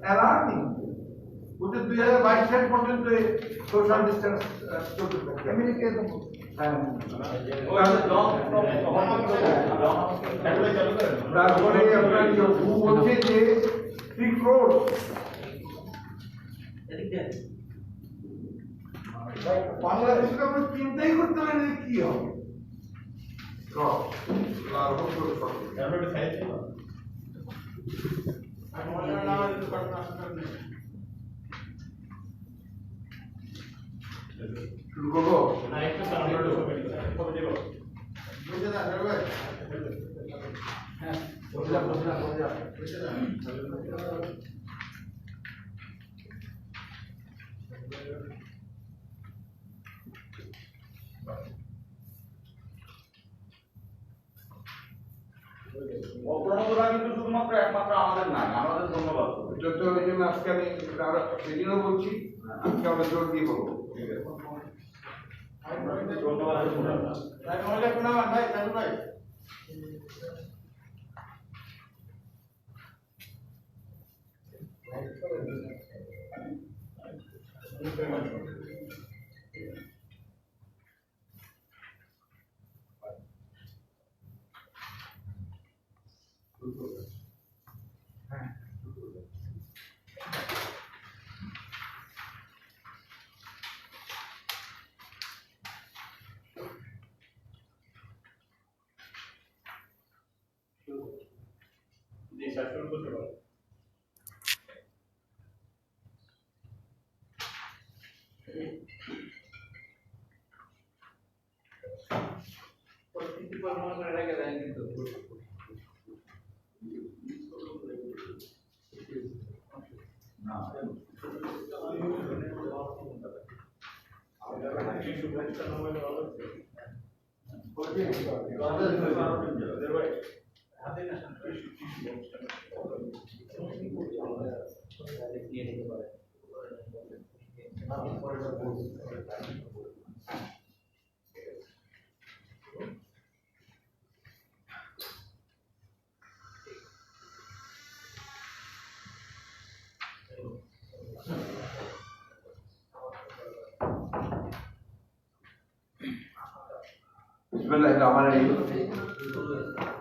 Alarming. ওদের 2022 সাল পর্যন্ত সোশ্যাল ডিস্টেন্স চলতে থাকে। আমেরিকায় তো তারপরে আপনার বলছে যে 3 crore বাংলাদেশকে আমরা চিন্তাই করতে পারি না কি হবে। শুরু করবো অপ্রণতরা কিন্তু শুধুমাত্র একমাত্র আমাদের নাই, আমাদের ধন্যবাদ। যত এই জন্য আজকে আমি সেদিনও বলছি, আজকে আমরা জোর দিয়ে বলবো।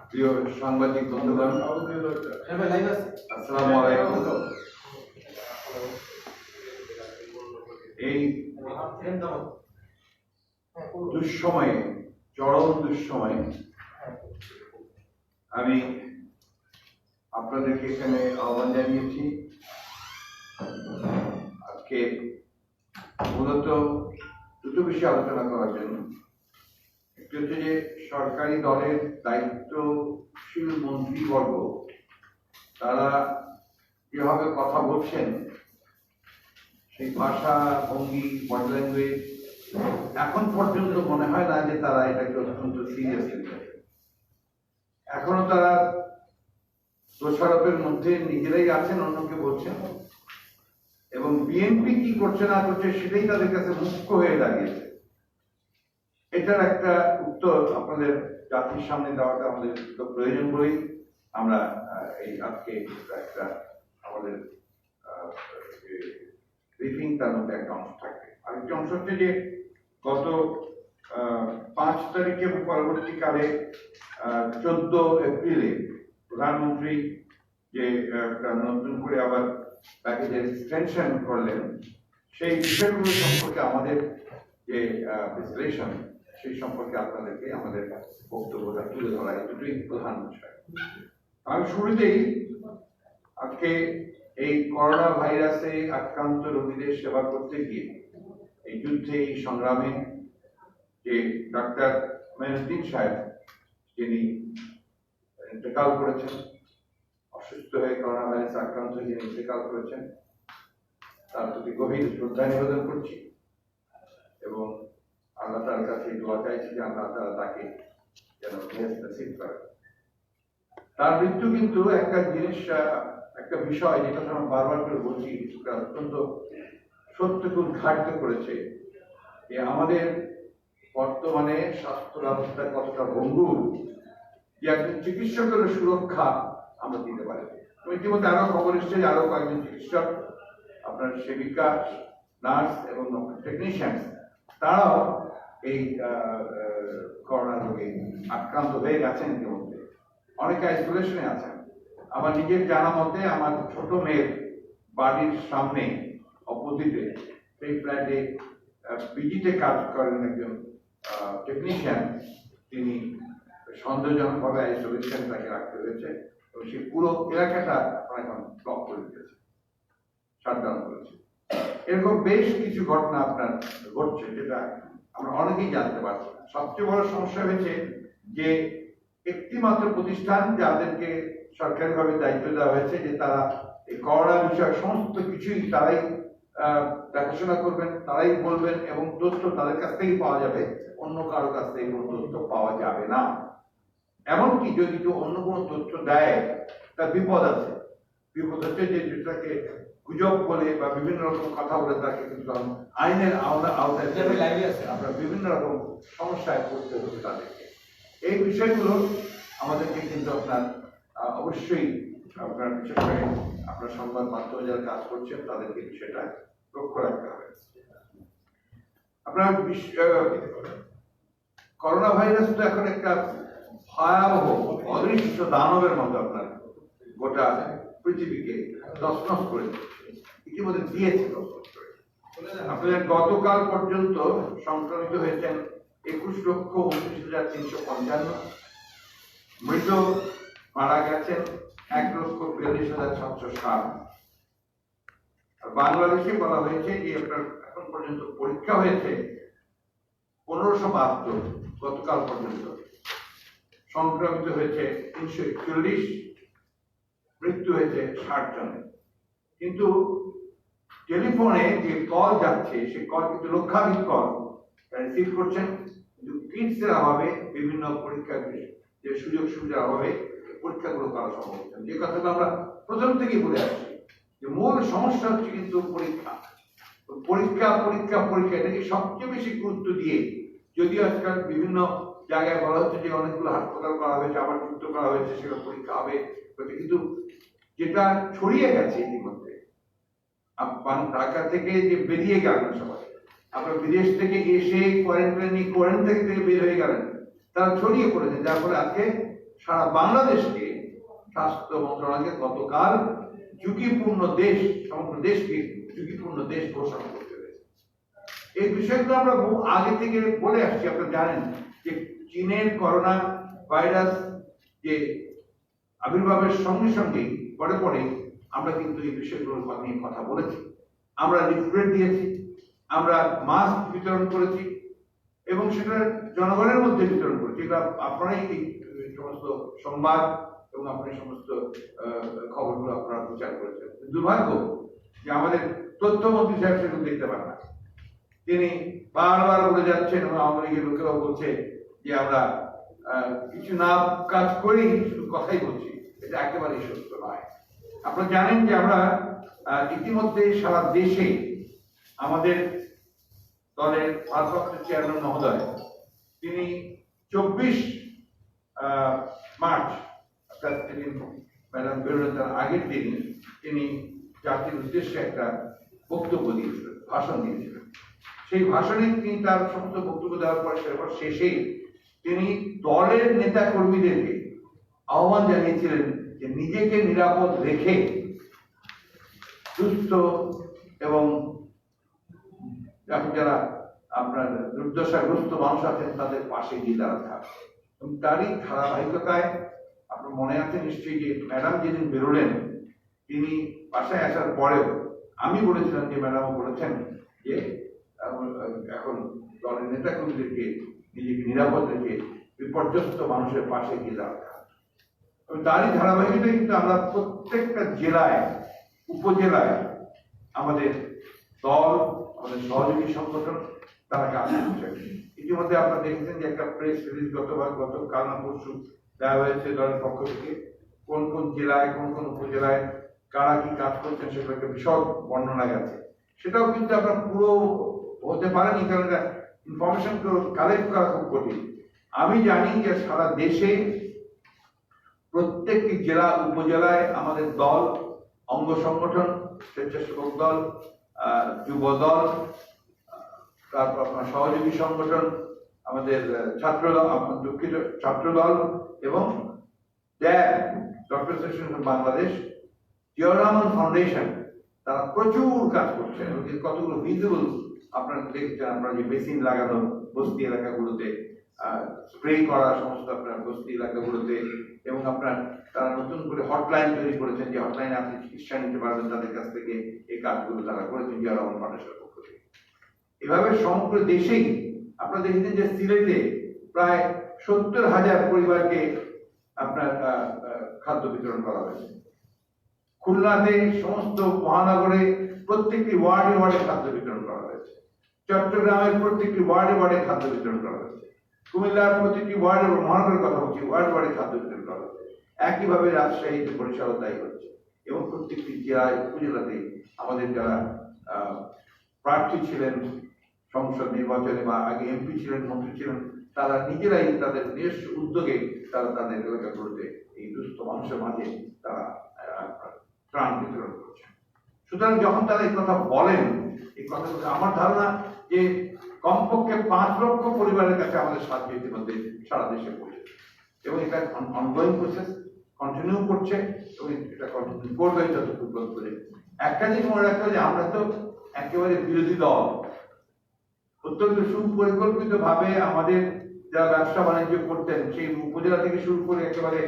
প্রিয় সাংবাদিক বন্ধুগণ, আসসালামু আলাইকুম। এই দুঃসময়ে, চরম দুঃসময়ে আমি আপনাদেরকে এখানে আহ্বান জানিয়েছি। আজকে মূলত দুটো বিষয়ে আলোচনা করার জন্য। একটি হচ্ছে যে সরকারি দলের দায়িত্বশীল মন্ত্রীবর্গ তারা যেভাবে কথা বলছেন, সেই ভাষা, ভঙ্গি, বডি ল্যাঙ্গুয়েজ, এখন পর্যন্ত মনে হয় না যে তারা এটাকে অত্যন্ত সিরিয়াসলি নেবে। এখনো তারা দোষারোপের মধ্যে নিজেরাই আছেন, অন্যকে বলছেন, এবং বিএনপি কি করছে না করছে সেটাই তাদের কাছে মুখ্য হয়ে দাঁড়িয়েছে। এটার একটা উত্তর আপনাদের জাতির সামনে দেওয়াটা আমাদের প্রয়োজন বলেই আমরা এই আজকে একটা আমাদের ব্রিফিং, তার মধ্যে একটা অংশ থাকবে। আরেকটি অংশ হচ্ছে যে গত 5 তারিখে এবং পরবর্তীকালে 14 এপ্রিলে প্রধানমন্ত্রী যে নতুন করে আবার প্যাকেজের এক্সটেনশন করলেন, সেই বিষয়গুলো সম্পর্কে আমাদের যে বিশ্লেষণ, সেই সম্পর্কে আপনাদেরকে আমাদের বক্তব্যটা তুলে ধরা, এই দুটোই প্রধান বিষয়। আমি শুরুতেই আজকে এই করোনা ভাইরাসে আক্রান্ত রোগীদের সেবা করতে গিয়ে এই যুদ্ধে, এই সংগ্রামে যে ডাক্তার মেহনুদ্দিন সাহেব, যিনি ইন্তেকাল করেছেন, অসুস্থ হয়ে করোনা ভাইরাসে আক্রান্ত হয়ে যিনি ইন্তেকাল করেছেন, তার প্রতি গভীর শ্রদ্ধা নিবেদন করছি এবং আল্লাহ তাআলার কাছে দোয়া চাইছি যে আল্লাহ তাআলা তাকে যেন বেহেশত নসিব করেন। তার মৃত্যু কিন্তু একটা জিনিস, একটা বিষয় যেটা আমরা বারবার করে বলছি, অত্যন্ত সত্যকে উদ্ঘাটিত করেছে যে আমাদের বর্তমানে স্বাস্থ্য ব্যবস্থা কতটা ভঙ্গুর, যে একজন চিকিৎসকের সুরক্ষা আমরা দিতে পারি। ইতিমধ্যে আরো খবর এসছে যে আরো কয়েকজন চিকিৎসক, আপনার সেবিকা, নার্স এবং টেকনিশিয়ান, তারাও এই করোনা রোগে আক্রান্ত হয়ে গেছেন। ইতিমধ্যে অনেকে আইসোলেশনে আছেন। আমার নিজের জানা মতে আমার ছোট মেয়ের বাড়ির সামনে অপোজিটে সেই ফ্ল্যাটে পিজিতে কাজ করেন একজন টেকনিশিয়ান, তিনি সন্দেহজনকভাবে আইসোলেশন তাকে রাখতে হয়েছে এবং সেই পুরো এলাকাটা এখন ব্লক করে দিয়েছে, শাটডাউন করেছে। এরকম বেশ কিছু ঘটনা আপনার ঘটছে, যেটা আমরা অনেকেই জানতে পারছি। সবচেয়ে বড় সমস্যা হয়েছে যে একটি মাত্র প্রতিষ্ঠান যাদেরকে সরকারিভাবে দায়িত্ব দেওয়া হয়েছে যে তারা এই করোনা বিষয়ে সমস্ত কিছুই তারাই দেখাশোনা করবেন, তারাই বলবেন এবং তথ্য তাদের কাছ থেকেই পাওয়া যাবে, অন্য কারো কাছ থেকে কোনো তথ্য পাওয়া যাবে না। এমনকি যদি কেউ অন্য কোনো তথ্য দেয় তার বিপদ আছে। বিপদ হচ্ছে যে যেটাকে গুজব বলে বা বিভিন্ন রকম কথা বলে তাকে কিন্তু আইনের আওতায় আমরা বিভিন্ন রকম সমস্যায় পড়তে হচ্ছে তাদেরকে। এই বিষয়গুলো আমাদেরকে কিন্তু আপনার অবশ্যই আপনার বিশেষ করে আপনার সংবাদ মাধ্যমে যারা কাজ করছেন তাদেরকে বিষয়টা লক্ষ্য রাখতে হবে। আপনার করোনা ভাইরাস তো এখন একটা ভয়াবহ অদৃশ্য দানবের মতো আপনার গোটা পৃথিবীকে তছনছ করে ইতিমধ্যে দিয়েছে। আপনাদের গতকাল পর্যন্ত সংক্রমিত হয়েছেন 21,29,355, মৃত মারা গেছেন 1,42,760। আর বাংলাদেশে বলা হয়েছে যে আপনার এখন পর্যন্ত পরীক্ষা হয়েছে 1572, গতকাল পর্যন্ত সংক্রমিত হয়েছে 341, মৃত্যু হয়েছে 60 জনের। কিন্তু টেলিফোনে যে কল যাচ্ছে সে কল কিন্তু লক্ষাধিক কল রিসিভ করছেন, কিন্তু কিটসের অভাবে বিভিন্ন পরীক্ষার যে সুযোগ সুবিধার অভাবে পরীক্ষাগুলো করা সম্ভব হচ্ছে। যে কথাটা আমরা প্রথম থেকেই বলে আসছি যে মূল সমস্যা হচ্ছে কিন্তু পরীক্ষা পরীক্ষা পরীক্ষা পরীক্ষা এটাকে সবচেয়ে বেশি গুরুত্ব দিয়ে, যদিও আজকাল বিভিন্ন জায়গায় বলা হচ্ছে যে অনেকগুলো হাসপাতাল করা হয়েছে, আবার যুক্ত করা হয়েছে, সেটা পরীক্ষা হবে, কিন্তু যেটা ছড়িয়ে গেছে ইতিমধ্যে ঢাকা থেকে যে বেরিয়ে গেলেন সবাই, আপনার বিদেশ থেকে এসে কোয়ারেন্টাইন থেকে বের হয়ে গেলেন, তারা ছড়িয়ে পড়েছে, যার ফলে আজকে সারা বাংলাদেশকে স্বাস্থ্য মন্ত্রণালয়কে গতকাল ঝুঁকিপূর্ণ দেশ, সমগ্র দেশকে ঝুঁকিপূর্ণ দেশ ঘোষণা করতে হয়েছে। এই বিষয়গুলো আমরা বহু আগে থেকে বলে আসছি। আপনারা জানেন যে চীনের করোনা ভাইরাস যে আবির্ভাবের সঙ্গে সঙ্গে পরে পরে আমরা কিন্তু এই বিষয়গুলোর নিয়ে কথা বলেছি, আমরা লিফলেট দিয়েছি, আমরা মাস্ক বিতরণ করেছি এবং সেটা জনগণের মধ্যে বিতরণ করেছি। এটা আপনারাই এই সমস্ত সংবাদ এবং আপনি সমস্ত খবরগুলো আপনারা প্রচার করেছেন। দুর্ভাগ্য যে আমাদের তথ্যমন্ত্রী সাহেব সেগুলো দেখতে পান না। তিনি বারবার বলে যাচ্ছেন এবং আওয়ামী লীগের লোকেরাও বলছে যে আমরা কিছু না কাজ করেই শুধু কথাই বলছি। এটা একেবারেই সত্য নয়। আপনারা জানেন যে আমরা ইতিমধ্যে সারা দেশে আমাদের দলের ভারপ্রাপ্ত চেয়ারম্যান মহোদয় তিনি 24 মার্চ অর্থাৎ যেদিন ম্যাডাম বেরোলেন তার আগের দিন তিনি জাতির উদ্দেশ্যে একটা বক্তব্য দিয়েছিলেন, ভাষণ দিয়েছিলেন। সেই ভাষণে তিনি তার সমস্ত বক্তব্য দেওয়ার পরে সেরপর শেষে তিনি দলের নেতা কর্মীদেরকে আহ্বান জানিয়েছিলেন যে নিজেকে নিরাপদ রেখে সুস্থ এবং যারা আপনার দুর্দশাগ্রস্ত মানুষ আছেন তাদের পাশে গিয়ে দাঁড়াতে হবে। এবং তারই ধারাবাহিকতায় আপনার মনে আছে নিশ্চয়ই যে ম্যাডাম যেদিন বেরোলেন তিনি বাসায় আসার পরেও আমি বলেছিলাম যে ম্যাডামও বলেছেন যে এখন দলের নেতা কর্মীদেরকে নিজেকে নিরাপদ রেখে বিপর্যস্ত মানুষের পাশে গিয়ে দাঁড়াতে হবে। তারই ধারাবাহিকতায় কিন্তু আমরা প্রত্যেকটা জেলায় উপজেলায় আমাদের দল, আমাদের সহযোগী সংগঠন তারা কাজ করছে। ইতিমধ্যে আপনারা দেখেছেন যে একটা প্রেস রিলিজ গতকাল না পরশু দেওয়া হয়েছে দলের পক্ষ থেকে, কোন কোন জেলায় কোন কোন উপজেলায় কারা কি কাজ করছেন সেগুলো একটা বিশদ বর্ণনা গেছে। সেটাও কিন্তু আপনার পুরো হতে পারেনি, কারণ ইনফরমেশন কালেক্ট করা খুব কঠিন। আমি জানি যে সারা দেশে প্রত্যেকটি জেলা উপজেলায় আমাদের দল, অঙ্গ সংগঠন, স্বেচ্ছাসেবক দল, যুব দল, তারপর আপনার সহযোগী সংগঠন, আমাদের ছাত্র দল, দুঃখিত ছাত্র দল এবং doctor association of Bangladesh, Ziaur Rahman foundation, তারা প্রচুর কাজ করছেন এবং কতগুলো ভিজিবল আপনারা দেখছেন। আপনারা যে বেসিন লাগানো বস্তি এলাকাগুলোতে, স্প্রে করা সমস্ত আপনার বস্তি এলাকাগুলোতে, এবং আপনার তারা নতুন করে হটলাইন তৈরি করেছেন, যে হটলাইনে আপনি চিকিৎসা নিতে পারবেন তাদের কাছ থেকে। এই কাজগুলো তারা করেছেন জিয়াউর রহমান ফাউন্ডেশনের পক্ষ থেকে। এভাবে সমগ্র দেশেই আপনারা দেখেছেন যে সিলেটে প্রায় 70,000 পরিবারকে আপনার খাদ্য বিতরণ করা হয়েছে। খুলনাতে সমস্ত মহানগরে প্রত্যেকটি ওয়ার্ডে ওয়ার্ডে খাদ্য বিতরণ করা হয়েছে। চট্টগ্রামের প্রত্যেকটি ওয়ার্ডে ওয়ার্ডে খাদ্য বিতরণ করা হয়েছে। কুমিল্লার প্রত্যেকটি ওয়ার্ডে, মহানগরের কথা বলছি, ওয়ার্ডে ওয়ার্ডে খাদ্য বিতরণ করা হয়েছে। একইভাবে রাজশাহী, বরিশাল তাই হচ্ছে। এবং প্রত্যেকটি জেলায় উপজেলাতে আমাদের যারা প্রার্থী ছিলেন সংসদ নির্বাচনে বা আগে এমপি ছিলেন, মন্ত্রী ছিলেন, তারা নিজেরাই তাদের নিজস্ব উদ্যোগে তারা তাদের এলাকাগুলোতে এই দুস্থ মানুষের মাঝে তারা ত্রাণ বিতরণ করছেন। সুতরাং যখন তারা এই কথা বলেন, এই কথাগুলো আমার ধারণা যে কমপক্ষে 5 লক্ষ পরিবারের কাছে আমাদের সাহায্য ইতিমধ্যে সারা দেশে পৌঁছেছে এবং এটা অনগোয়িং প্রসেস, কন্টিনিউ করছে এবং এটা কন্টিনিউ করবে যতটুকু করে। একটা জিনিস মনে রাখতে হবে যে আমরা তো একেবারে বিরোধী দল। অত্যন্ত সুপরিকল্পিত ভাবে আমাদের যারা ব্যবসা বাণিজ্য করতেন সেই উপজেলা থেকে শুরু করে একেবারে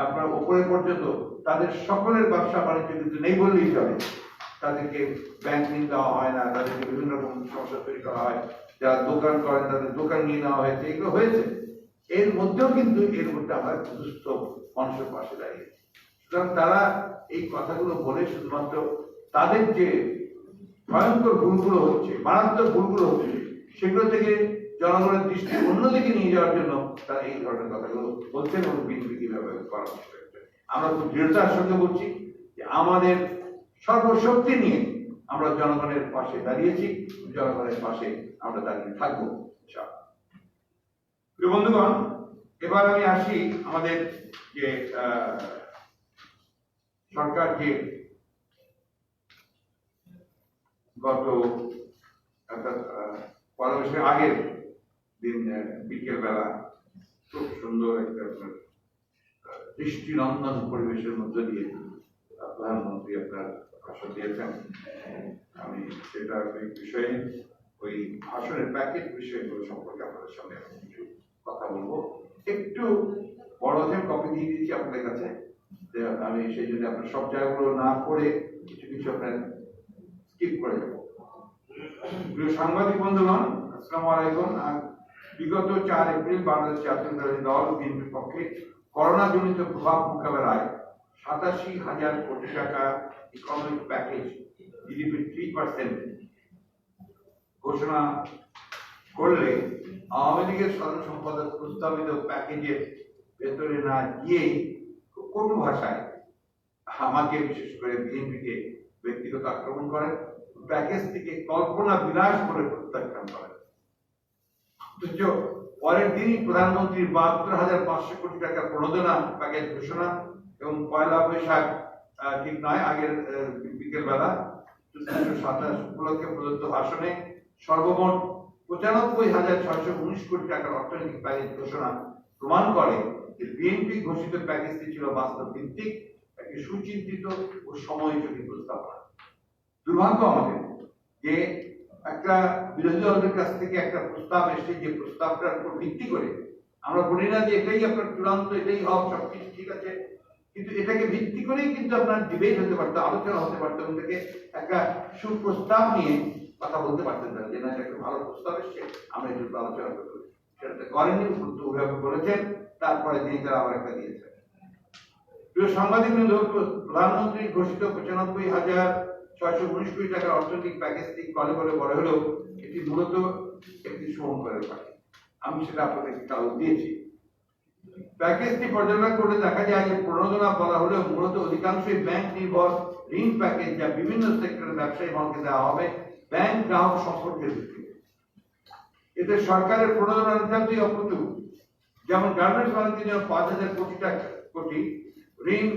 আপনার উপরে পর্যন্ত তাদের সকলের ব্যবসা বাণিজ্য কিন্তু নেই বললেই চলে। তাদেরকে ব্যাংক ঋণ দেওয়া হয় না, তাদেরকে বিভিন্ন রকম সমস্যা তৈরি করা হয়। যারা দোকান করেন তাদের দোকান নিয়ে নেওয়া হয়েছে, এগুলো হয়েছে। এর মধ্যেও কিন্তু এর মধ্যে আমরা দুস্থ মানুষের পাশে দাঁড়িয়ে। সুতরাং তারা এই কথাগুলো বলে শুধুমাত্র তাদের যে ভয়ঙ্কর ভুলগুলো হচ্ছে, মারাত্মক ভুলগুলো হচ্ছে, সেগুলো থেকে জনগণের দৃষ্টি অন্যদিকে নিয়ে যাওয়ার জন্য তারা এই ধরনের কথাগুলো বলছেন এবং বিএনপি কিভাবে পরামর্শ করছেন। আমরা খুব দৃঢ়তার সঙ্গে বলছি যে আমাদের সর্বশক্তি নিয়ে আমরা জনগণের পাশে দাঁড়িয়েছি, জনগণের পাশে আমরা দাঁড়িয়ে থাকবো। প্রিয় বন্ধুগণ, এবার আমি আসি আমাদের যে সরকার যে গত পরামর্শের আগের দিন বিকেল বেলা খুব সুন্দর একটা দৃষ্টিনন্দন পরিবেশের মধ্য দিয়ে প্রধানমন্ত্রী আপনার ভাষণ দিয়েছেন। আমি সেটা বিষয়ে ওই ভাষণের প্যাকেজ বিষয়গুলো সম্পর্কে আপনাদের সামনে কিছু কথা বলবো। একটু বড় কপি দিয়ে দিচ্ছি আপনাদের কাছে, আমি সেই জন্য আপনার সব জায়গাগুলো না পড়ে কিছু কিছু আপনার স্কিপ করে যাবো। প্রিয় সাংবাদিক বন্ধুগণ, আসসালামু আলাইকুম। বিগত 4 এপ্রিল বাংলাদেশ জাতীয়তাবাদী দল বিএনপির পক্ষে করোনা জনিত প্রভাব মোকাবেলায় 87,000 কোটি টাকা ইকোনমিক প্যাকেজ জিডিপির 3% ঘোষণা করলে আওয়ামী লীগের সাধারণ সম্পাদক প্রস্তাবিত প্যাকেজের ভেতরে না গিয়েই খুব কটু ভাষায় আমাকে, বিশেষ করে বিএনপিকে ব্যক্তিগত আক্রমণ করেন, প্যাকেজ থেকে কল্পনা বিলাস করে প্রত্যাখ্যান করেন। অথচ পরের দিনই প্রধানমন্ত্রীর 72,500 কোটি টাকা প্রণোদনা প্যাকেজ ঘোষণা এবং 1 বৈশাখ ঠিক নয়, আগের বিকেল বেলা 27 উপলক্ষে প্রদত্ত ভাষণে সর্বমোট 95,619 কোটি টাকার অর্থনৈতিক প্যাকেজ ঘোষণা প্রমাণ করে যে বিএনপি ঘোষিত প্যাকেজটি ছিল বাস্তব ভিত্তিক, একটি সুচিন্তিত ও সময়োপযোগী প্রস্তাবনা। দুর্ভাগ্য আমাদের যে একটা বিরোধী দলের কাছ থেকে একটা প্রস্তাব এসে, যে প্রস্তাবটার উপর ভিত্তি করে আমরা বলি না যে এটাই আপনার চূড়ান্ত, এটাই হক, সবকিছু ঠিক আছে, কিন্তু এটাকে ভিত্তি করেই কিন্তু আপনার ডিবেট হতে পারতো, আলোচনা হতে পারতো, এবং থেকে একটা সুপ্রস্তাব নিয়ে কথা বলতে পারতেন না যে না এটা একটা ভালো প্রস্তাব এসছে, আমরা একটু আলোচনা করতে। সেটা করেননি, উল্টো ওইভাবে বলেছেন, তারপরে তিনি তারা আবার একটা দিয়েছেন। প্রিয় সাংবাদিক বৃন্দ, প্রধানমন্ত্রী ঘোষিত 95,619 কোটি টাকার অর্থনৈতিক প্যাকেজটি কলে বলে বড় হলেও এটি মূলত একটি শুভঙ্করের প্যাকেজ। আমি সেটা আপনাদের কাল দিয়েছি। প্যাকেজটি পর্যালোচনা করে দেখা যায় যে প্রণোদনা বলা হলেও মূলত অধিকাংশই ব্যাংক নির্ভর ঋণ প্যাকেজ, যা বিভিন্ন সেক্টরের ব্যবসায়ী মহলকে দেওয়া হবে ব্যাংক গ্রাহক সম্পর্কের ভিত্তিতে। এতে সরকারের প্রণোদনা নিতান্তই অপ্রতুল। যেমন গার্মেন্টস বাণিজ্যের জন্য 5,000 কোটি ঋণ,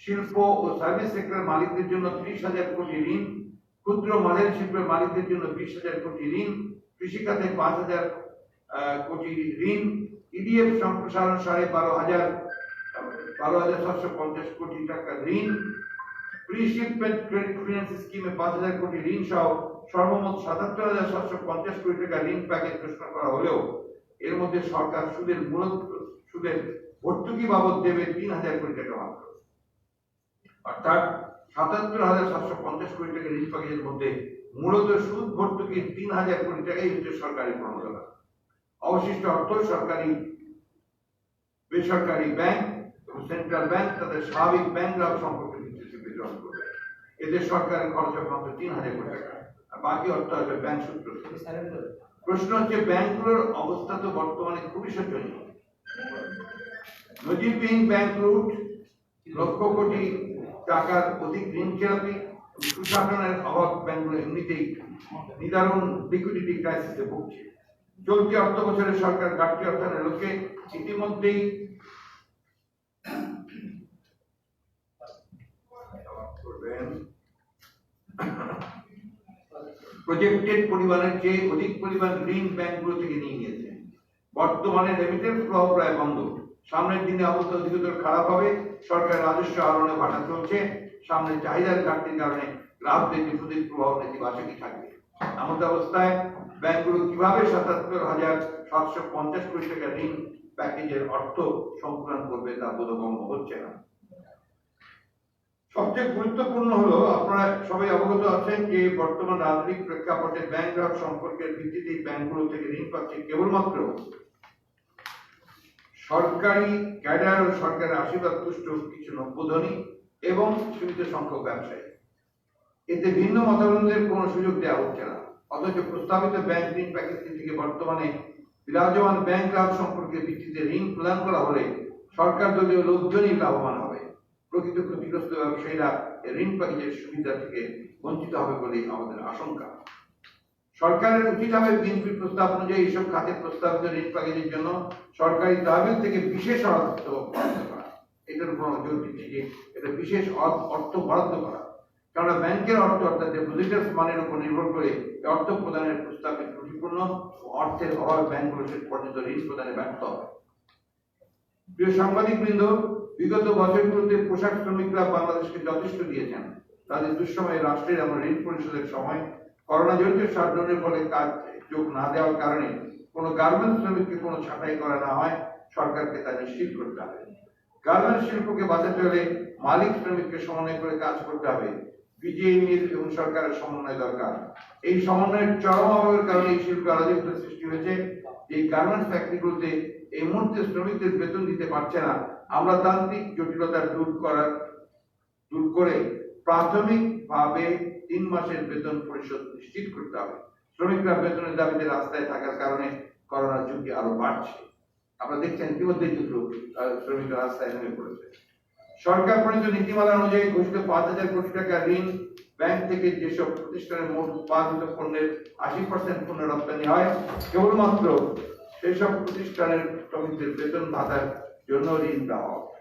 শিল্প ও সার্ভিস সেক্টর মালিকদের জন্য 30,000 কোটি ঋণ, ক্ষুদ্র মাঝারি শিল্পের মালিকদের জন্য 20,000 কোটি ঋণ, কৃষিখাতে 5,000 কোটি ঋণ, ইডিএফ সম্প্রসারণ 12,750 কোটি টাকা ঋণ, প্রি শিপমেন্ট ক্রেডিট ফিন্যান্স স্কিমে 5,000 কোটি ঋণ সহ সর্বমোট 77,750 কোটি টাকা ঋণ প্যাকেজ ঘোষণা করা হলেও এর মধ্যে সরকার সুদের ভর্তুকি বাবদ দেবে 3,000 কোটি টাকা মাত্র। অর্থাৎ 77,750 কোটি টাকা ঋণ প্যাকেজের মধ্যে মূলত সুদ ভর্তুকির 3,000 কোটি টাকাই হচ্ছে সরকারি প্রণোদনা। অবশিষ্ট অর্থ সরকারি, বেসরকারি ব্যাংক এবং সেন্ট্রাল ব্যাংক তাদের স্বাভাবিক ব্যাংক গ্রাহক সম্পর্কের ভিত্তিতে বিতরণ করবে। এতে সরকারের খরচ হবে মাত্র 3,000 কোটি টাকা, আর বাকি অর্থ আসবে ব্যাংক সূত্র থেকে। প্রশ্ন হচ্ছে, ব্যাংকগুলোর অবস্থা তো বর্তমানে খুবই শোচনীয়। নজিরবিহীন ব্যাংক লুট, লক্ষ কোটি টাকার অধিক ঋণ খেলাপি, সুশাসনের অভাব ব্যাংকগুলো এমনিতেই নিদারুণ লিকুইডিটি ক্রাইসিসে ভুগছে। চলতি অর্থ বছরে সরকার ঘাটতি অর্থায়নের লক্ষ্যে ইতিমধ্যেই প্রজেক্টেড পরিমাণের চেয়ে অধিক পরিমাণ ঋণ ব্যাংকগুলো থেকে নিয়ে নিয়েছে। বর্তমানে রেমিটেন্স প্রবাহ প্রায় বন্ধ। সামনের দিনে অবস্থা অধিকতর খারাপ হবে। সরকার রাজস্ব আহরণে বাধা চলছে। সামনে চাহিদার ঘাটতির কারণে গ্রাহকদের ডিপোজিট প্রবাহ নেতিবাচকই থাকবে। এমন অবস্থায় ব্যাংকগুলো কিভাবে 77,750 কোটি টাকা ঋণ প্যাকেজের অর্থ সংকুলন করবে তা বোধগম্য হচ্ছে না। সবচেয়ে গুরুত্বপূর্ণ হলো, আপনারা সবাই অবগত আছেন যে বর্তমান রাজনৈতিক প্রেক্ষাপটে ব্যাংক গ্রাহক সম্পর্কের ভিত্তিতে ব্যাংকগুলো থেকে ঋণ পাচ্ছে কেবলমাত্র সরকারি ক্যাডার ও সরকারের আশীর্বাদ পুষ্ট কিছু নব্যধনী এবং সীমিত সংখ্যক ব্যবসায়ী। এতে ভিন্ন মতামতের কোনো সুযোগ দেওয়া হচ্ছে না। অথচ প্রস্তাবিত ব্যাংক ঋণ প্যাকেজটি থেকে বর্তমানে বিরাজমান ব্যাংক গ্রাহক সম্পর্কের ভিত্তিতে ঋণ প্রদান করা হলে সরকার দলীয় লোকজনই লাভবান হবে। প্রকৃত ক্ষতিগ্রস্ত ব্যবসায়ীরা ঋণ প্যাকেজের সুবিধা থেকে বঞ্চিত হবে বলে আমাদের আশঙ্কা। সরকারের উচিত হবে বিএনপির প্রস্তাব অনুযায়ী এইসব খাতে প্রস্তাবিত ঋণ প্যাকেজের জন্য সরকারি তহবিল থেকে বিশেষ অর্থ বরাদ্দ করা। এটার উপর জোর দিচ্ছি যে এটা বিশেষ অর্থ বরাদ্দ করা, কারণ ব্যাংকের অর্থ অর্থাৎ ডেপোজিটার্স মানের উপর নির্ভর করে অর্থ প্রদানের প্রস্তাবে ত্রুটিপূর্ণ, অর্থের অভাবে ব্যাংকগুলো শেষ পর্যন্ত ঋণ প্রদানে ব্যর্থ হবে। প্রিয় সাংবাদিক বৃন্দ, বিগত বছরগুলোতে পোশাক শ্রমিকরা বাংলাদেশকে যথেষ্ট দিয়েছেন। তাদের দুঃসময়ে রাষ্ট্রের এমন ঋণ পরিশোধের সময় করোনা জনিত শাটডাউনের ফলে কাজ যোগ না দেওয়ার কারণে কোনো গার্মেন্টস শ্রমিককে কোনো ছাঁটাই করা না হয়, সরকারকে তা নিশ্চিত করতে হবে। গার্মেন্টস শিল্পকে বাঁচাতে হলে মালিক শ্রমিককে সমন্বয় করে কাজ করতে হবে। বিজেএমএ এবং সরকারের সমন্বয় দরকার। এই সমন্বয়ের চরম অভাবের কারণে এই শিল্পে অরাজকতা সৃষ্টি হয়েছে। এই গার্মেন্টস ফ্যাক্টরিগুলোতে এই মুহূর্তে শ্রমিকদের বেতন দিতে পারছে না। আমরা তান্ত্রিক জটিলতা দূর করে প্রাথমিকভাবে 3 মাসের বেতন পরিশোধ নিশ্চিত করতে হবে। শ্রমিকরা বেতনের দাবিতে রাস্তায় থাকার কারণে করোনার ঝুঁকি আরো বাড়ছে। আপনারা দেখছেন ইতিমধ্যে কিন্তু শ্রমিকরা রাস্তায় নেমে পড়েছে। সরকার প্রণীত নীতিমালা অনুযায়ী ঘোষিত 5,000 কোটি টাকা ঋণ ব্যাংক থেকে যেসব প্রতিষ্ঠানের মোট উৎপাদিত পণ্যের 80% পণ্য রপ্তানি হয়, কেবলমাত্র সেসব প্রতিষ্ঠানের শ্রমিকদের বেতন ভাতার জন্য ঋণ দেওয়া হবে।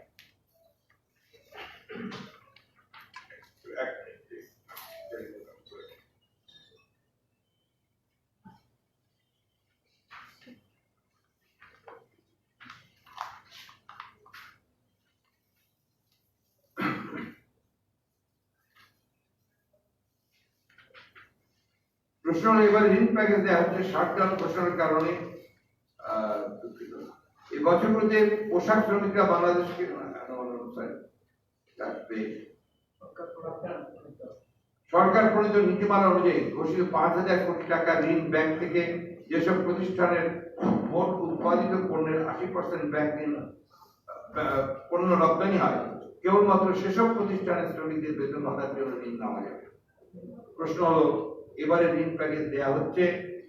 প্রশ্ন হলো, এবার ঋণ প্যাকেজ দেওয়া হচ্ছে শাটডাউন ঘোষণার কারণে এই বছরগুলোতে পোশাক শ্রমিকরা বাংলাদেশকে সরকার প্রণীত নীতিমালা অনুযায়ী ঘোষিত 5,000 কোটি টাকা ঋণ ব্যাংক থেকে যেসব প্রতিষ্ঠানের মোট উৎপাদিত পণ্যের 80% ব্যাংক ঋণ পণ্য রপ্তানি হয়, কেবলমাত্র সেসব প্রতিষ্ঠানের শ্রমিকদের বেতন ভাতার জন্য ঋণ নেওয়া যাবে। প্রশ্ন হলো, এবারে ঋণ প্যাকেজ দেওয়া হচ্ছে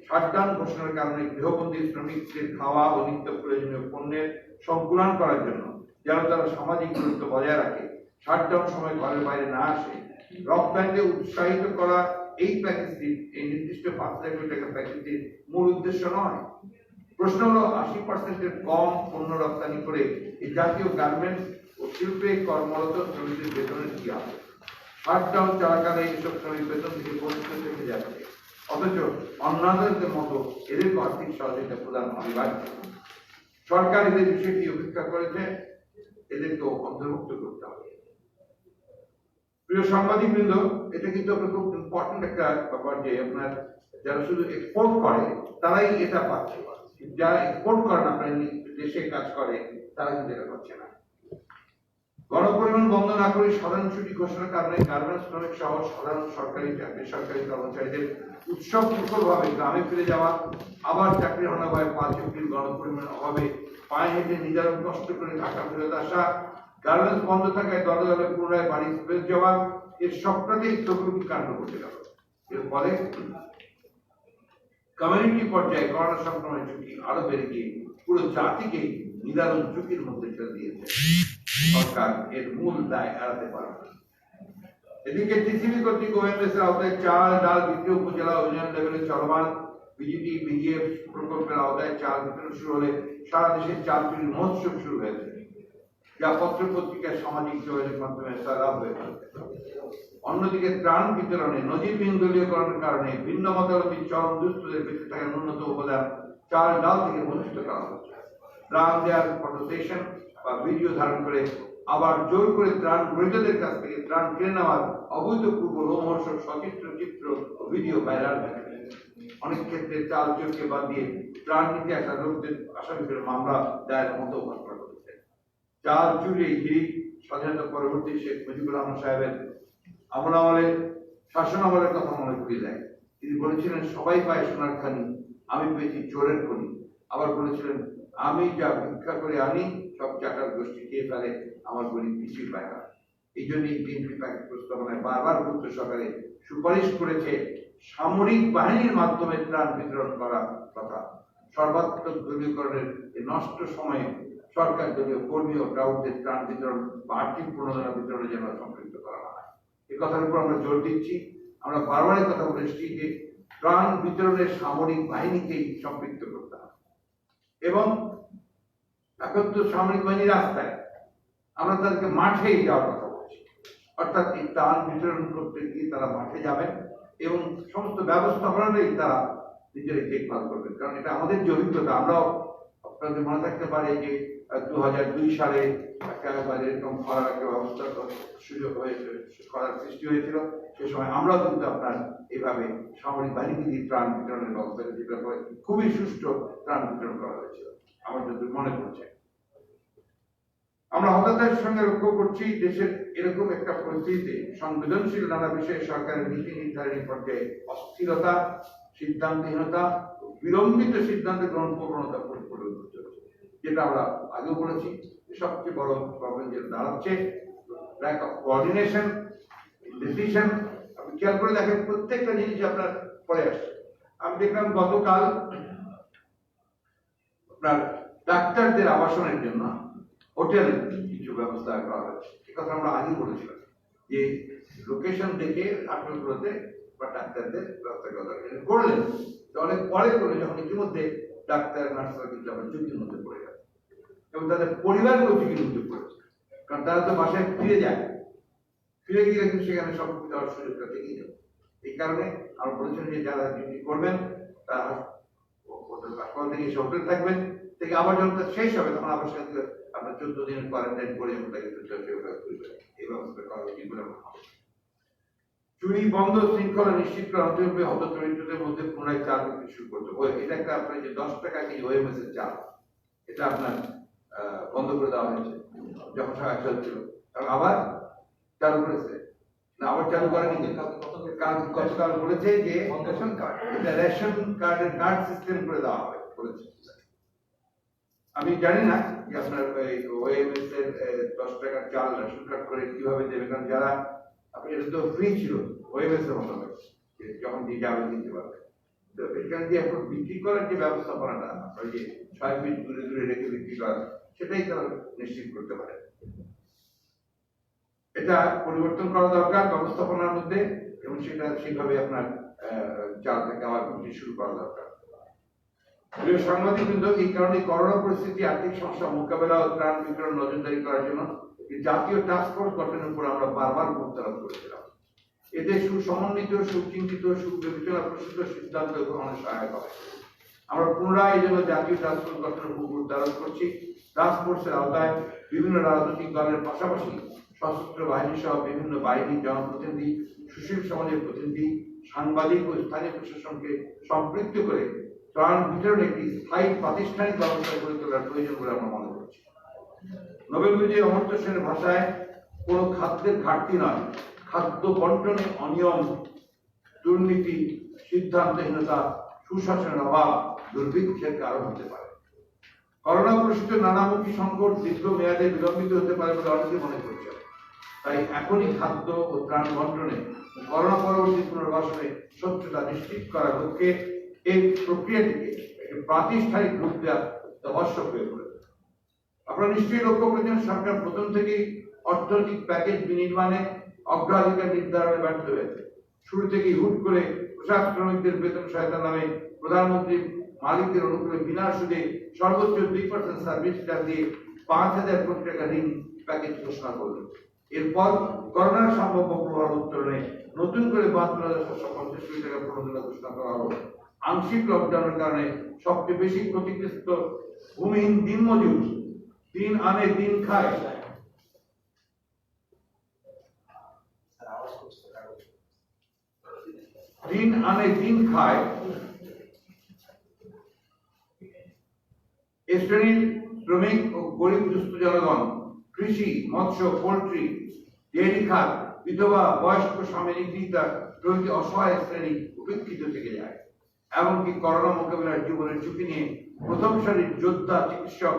শাটডাউন ঘোষণার কারণে গৃহবন্দী শ্রমিকদের খাওয়া ও নিত্য প্রয়োজনীয় পণ্যের সংকুলন করার জন্য, যেন তারা সামাজিক দূরত্ব বজায় রাখে, শাটডাউন সময় ঘরের বাইরে না আসে, রপ্তানিতে উৎসাহিত করা। এই প্যাকেজটি, এই নির্দিষ্ট 5,000 কোটি টাকা প্যাকেজটির মূল উদ্দেশ্য নয়। প্রশ্ন হলো, 80% কম পণ্য রপ্তানি করে এই জাতীয় গার্মেন্টস ও শিল্পে কর্মরত শ্রমিকদের বেতনের কি হবে? শাটডাউন চলাকালে এসব শ্রমিক বেতন থেকে বঞ্চিত থেকে যাচ্ছে, অথচ অন্যান্যদের মতো এদের আর্থিক সহযোগিতা প্রদান অনিবার্য। সরকার এদের বিষয়টি উপেক্ষা করেছে, এদেরকেও অন্তর্ভুক্ত করতে হবে। প্রিয় সাংবাদিকবৃন্দ, এটা কিন্তু আপনার খুব ইম্পর্টেন্ট একটা ব্যাপার যে আপনার যারা শুধু এক্সপোর্ট করে তারাই এটা পাচ্ছে, যারা এক্সপোর্ট করে না, আপনার দেশে কাজ করে তারা কিন্তু এটা পাচ্ছে না। গণপরিবহন বন্ধ না করে সাধারণ ছুটি ঘোষণার কারণে গার্মেন্টস শ্রমিক সহ সাধারণ সরকারি বেসরকারি কর্মচারীদের উৎসব মুখরভাবে গ্রামে ফিরে যাওয়া, আবার চাকরি হানা হয় 5 এপ্রিল গণপরিবহনের অভাবে পায়ে হেঁটে নিদারুণ কষ্ট করে ঢাকা ফেরত আসা, গার্মেন্টস বন্ধ থাকায় দলে দলে পুনরায় বাড়ি ফেরত যাওয়া, এর সবটাতেই তকরুকি কাণ্ড ঘটে গেল। এর ফলে কমিউনিটি পর্যায়ে করোনা সংক্রমণের ঝুঁকি আরো বেড়ে গিয়ে পুরো জাতিকে নিদারুণ ঝুঁকির মধ্যে ফেলে দিয়েছে। সরকার এর মূল দায় এড়াতে পারবে না। এদিকে টিসিবি কর্তৃক ওএমএস এর আওতায় চাল ডাল বিক্রি উপজেলা অভিযান লেভেলে চলমান। বিজেপি বিজিএফ প্রকল্পের আওতায় চাল বিতরণ শুরু হলে সারা দেশে চাল চুরির মহোৎসব শুরু হয়েছে, যা পত্র পত্রিকায় সামাজিক যোগাযোগ মাধ্যমে সারাপ হয়ে পড়েছে। অন্যদিকে ত্রাণ বিতরণে নজিরবিহীন দলীয়করণের কারণে ভিন্ন মতামতী চরম দুস্থদের বেঁচে থাকার ন্যূনতম উপাদান চাল ডাল থেকে বঞ্চিত করা হচ্ছে। ত্রাণ দেওয়ার ফটো সেশন বা ভিডিও ধারণ করে আবার জোর করে ত্রাণ গ্রহীতাদের কাছ থেকে ত্রাণ কিনে নেওয়ার অভূতপূর্ব রোমহর্ষক সচিত্র চিত্র ও ভিডিও ভাইরাল হয়েছে। অনেক ক্ষেত্রে চাল চোরকে বাদ দিয়ে ত্রাণ নিতে আসা লোকদের আসামি করে মামলা দায়ের মতো ঘটনা ঘটেছে। চাল চুরি হিড়িক স্বাধীনতা পরবর্তী শেখ মুজিবুর রহমান সাহেবের আমলে শাসন আমলের কথা মনে করিয়ে দেয়। তিনি বলেছিলেন, সবাই পায় সোনার খানি, আমি পেয়েছি চোরের খনি। আবার বলেছিলেন, আমি যা ভিক্ষা করে আনি সব চাকার গোষ্ঠী খেয়ে ফেলে, আমার গরিব কিছুই পায় না। এই জন্যই বিএনপি প্যাকেট প্রস্তাবনায় বারবার গুরুত্ব সহকারে সুপারিশ করেছে সামরিক বাহিনীর মাধ্যমে ত্রাণ বিতরণ করার কথা। সর্বাত্মক দলীয়করণের এই নষ্ট সময়ে সরকার দলীয় কর্মী ও ক্রাউডদের ত্রাণ বিতরণ বা আর্থিক প্রণোদনা বিতরণে যেন সম্পৃক্ত করা হয়, এই কথার উপর আমরা জোর দিচ্ছি। আমরা বারবারই কথা বলে এসেছি যে ত্রাণ বিতরণের সামরিক বাহিনীকেই সম্পৃক্ত করতে হবে। এবং এখন তো সামরিক বাহিনী রাস্তায়, আমরা তাদেরকে মাঠেই যাওয়ার কথা বলছি, অর্থাৎ এই ত্রাণ বিতরণ করতে গিয়ে তারা মাঠে যাবেন এবং সমস্ত ব্যবস্থাপনাটাই তারা নিজেরাই দেখভাল করবেন। কারণ এটা আমাদের যে অভিজ্ঞতা, আমরাও আপনাদের মনে থাকতে পারে যে 2002 সালে একেবারে এরকম খরার একটা ব্যবস্থা সুযোগ হয়েছিল, খরার সৃষ্টি হয়েছিল। সে সময় আমরাও কিন্তু আপনার এইভাবে সামরিক বাহিনীকে দিয়ে ত্রাণ বিতরণের ব্যবস্থা যেটা করে খুবই সুষ্ঠু ত্রাণ বিতরণ করা হয়েছিল আমার যদি মনে পড়ছে। আমরা হতাশার সঙ্গে লক্ষ্য করছি দেশের এরকম একটা পরিস্থিতিতে সংবেদনশীল নানা বিষয়ে সরকারের নীতি নির্ধারণী পর্যায়ে অস্থিরতা, সিদ্ধান্তহীনতা, বিলম্বিত সিদ্ধান্ত গ্রহণ প্রবণতা পরিলক্ষিত হচ্ছে। যেটা আমরা আগেও বলেছি, সবচেয়ে বড় প্রবলেম যেটা দাঁড়াচ্ছে ল্যাক অফ কোঅর্ডিনেশন, ডিসিশন। আপনি খেয়াল করে দেখেন প্রত্যেকটা জিনিস আপনার পরে আসছে। আমি দেখলাম গতকাল আপনার ডাক্তারদের আবাসনের জন্য হোটেল কিছু ব্যবস্থা করা হয়েছে। এই কথা আমরা আগে বলেছিলাম যে লোকেশন দেখে হাসপাতালগুলোতে বা ডাক্তারদের ব্যবস্থা করা করলেন, অনেক পরে করে যখন ইতিমধ্যে ডাক্তার নার্সরা কিন্তু আবার ঝুঁকির মধ্যে পড়ে গেছে এবং তাদের পরিবারগুলো ঝুঁকির মধ্যে পড়েছে। কারণ তারা তো বাসায় ফিরে যায়, ফিরে গিয়ে কিন্তু সেখানে সব যাওয়ার সুযোগটা থেকেই যাবে। এই কারণে আমরা বলেছিলাম যে যারা ডিউটি করবেন তারা হাসপাতাল থেকে এসে হোটেল থাকবেন, থেকে আবার যখন শেষ হবে তখন আবার সেখানে আপনার 14 দিনের কোয়ারেন্টাইন করে যখন তাকে এই ব্যবস্থা করা উচিত বলে মনে হয়। চুরি বন্ধ, শৃঙ্খলা নিশ্চিত করা অন্তর্ভুক্ত হতদরিদ্রদের মধ্যে পুনরায় চাল বিক্রি শুরু করতে হবে। এটা একটা আপনার যে 10 টাকা কেজি ওএমএস এর চাল, এটা আপনার বন্ধ করে দেওয়া হয়েছে যখন সব একসাথে ছিল, আবার চালু করেছে না, আবার চালু করেনি। গতকাল বলেছে যে রেশন কার্ডের কার্ড সিস্টেম করে দেওয়া হবে বলেছে। আমি জানি না যে আপনার ওএমএস এর 10 টাকার চাল রেশন কার্ড করে কিভাবে দেবে, কারণ যারা আপনি এটা তো ফ্রি ছিল ওএমএস এর মতো যখন দিয়ে যাবে দিতে পারবে। তো এখানে যে এখন বিক্রি করার যে ব্যবস্থাপনাটা ওই যে 6 ফিট দূরে দূরে রেখে বিক্রি করা, সেটাই তারা নিশ্চিত করতে পারে। এটা পরিবর্তন করা দরকার ব্যবস্থাপনার মধ্যে এবং সেটা সেইভাবে আপনার চাল থেকে আবার বিক্রি শুরু করা দরকার। প্রিয় সাংবাদিকবৃন্দ, এই কারণে করোনা পরিস্থিতি, আর্থিক সমস্যা মোকাবেলা ও ত্রাণ বিতরণ নজরদারি করার জন্য যে জাতীয় টাস্ক ফোর্স গঠনের উপর আমরা বারবার প্রত্যারোপ করেছিলাম। এতে সুসমন্বিত, সুচিন্তিত, সুবিবেচনা প্রসূত সিদ্ধান্ত গ্রহণে সহায়ক হবে। আমরা পুনরায় এই জন্য জাতীয় টাস্ক ফোর্স গঠনের উপর গুরুত্ব আরোপ করছি। টাস্ক ফোর্সের আওতায় বিভিন্ন রাজনৈতিক দলের পাশাপাশি সশস্ত্র বাহিনী সহ বিভিন্ন বাহিনী, জনপ্রতিনিধি, সুশীল সমাজের প্রতিনিধি, সাংবাদিক ও স্থানীয় প্রশাসনকে সম্পৃক্ত করে ত্রাণ বিতরণে একটি স্থায়ী প্রাতিষ্ঠানিক ব্যবস্থা গড়ে তোলার প্রয়োজন বলে আমরা মনে করছি। নোবেল বিজয়ী অমর্ত্য সেনের ভাষায় কোনো খাদ্যের ঘাটতি নয়, খাদ্য বন্টনে অনিয়ম, দুর্নীতি, সিদ্ধান্তহীনতা, সুশাসনের অভাব দুর্ভিক্ষের কারণ হতে পারে। করোনা প্রসূত নানামুখী সংকট দীর্ঘমেয়াদে বিলম্বিত হতে পারে বলে অনেকে মনে করছে। তাই এখনই খাদ্য ও ত্রাণ বন্টনে করোনা পরবর্তী পুনর্বাসনে স্বচ্ছতা নিশ্চিত করার লক্ষ্যে এই প্রক্রিয়াটিকে একটি প্রাতিষ্ঠানিক রূপ দেওয়া আবশ্যক হয়ে পড়েছে। আপনারা নিশ্চয়ই লক্ষ্য করেছেন, সরকার প্রথম থেকেই অর্থনৈতিক প্যাকেজ বিনির্মাণে অগ্রাধিকার নির্ধারণে ব্যর্থ হয়েছে। শুরু থেকেই হুট করে পোশাক শ্রমিকদের বেতন সহায়তার নামে প্রধানমন্ত্রী মালিকদের অনুকূলে বিনা সুদে সর্বোচ্চ 2% সার্ভিস চার্জ দিয়ে 5,000 কোটি টাকা ঋণ প্যাকেজ ঘোষণা করলেন। এরপর করোনার সম্ভাব্য প্রভাব উত্তরণে নতুন করে 72,750 কোটি টাকা প্রণোদনা ঘোষণা করা হলো। আংশিক লকডাউনের কারণে সবচেয়ে বেশি ক্ষতিগ্রস্ত ভূমিহীন দিনমজুর, দিন আনে দিন খায়, দিন আনে দিন খায় এ শ্রেণীর শ্রমিক ও গরিব দুস্থ জনগণ, কৃষি, মৎস্য, পোল্ট্রি, ডেয়ারি খাত, বিধবা, বয়স্ক স্বামী নিগৃহীতা প্রভৃতি অসহায় শ্রেণী উপেক্ষিত থেকে যায়। এমনকি করোনা মোকাবিলার জীবনের ঝুঁকি নিয়ে প্রথম সারির যোদ্ধা, চিকিৎসক,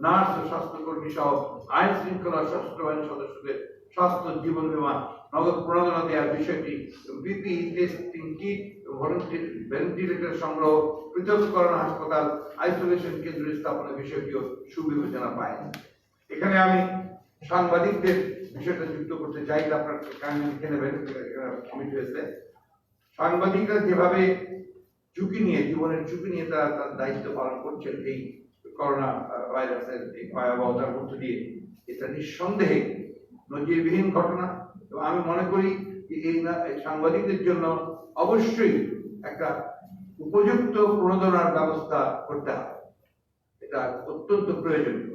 নার্স ও স্বাস্থ্যকর্মী সহ আইন শৃঙ্খলা সশস্ত্র বাহিনীর সদস্যদের স্বাস্থ্য জীবন বীমা নগদ প্রণোদনা দেওয়ার বিষয়টি, পিপিই টেস্টিং কিট, ভেন্টিলেটর সংগ্রহ, পৃথকীকরণ হাসপাতাল, আইসোলেশন কেন্দ্র স্থাপনের বিষয়টিও সুবিবেচনা পায়। এখানে আমি সাংবাদিকদের বিষয়টা যুক্ত করতে চাই, আপনার কমিটি হয়েছে। সাংবাদিকরা যেভাবে ঝুঁকি নিয়ে, জীবনের ঝুঁকি নিয়ে তারা তার দায়িত্ব পালন করছেন এই করোনা ভাইরাসের এই ভয়াবহতার মধ্য দিয়ে, এটা নিঃসন্দেহে নজিরবিহীন ঘটনা। এবং আমি মনে করি যে এই সাংবাদিকদের জন্য অবশ্যই একটা উপযুক্ত প্রণোদনার ব্যবস্থা করতে হবে, এটা অত্যন্ত প্রয়োজনীয়।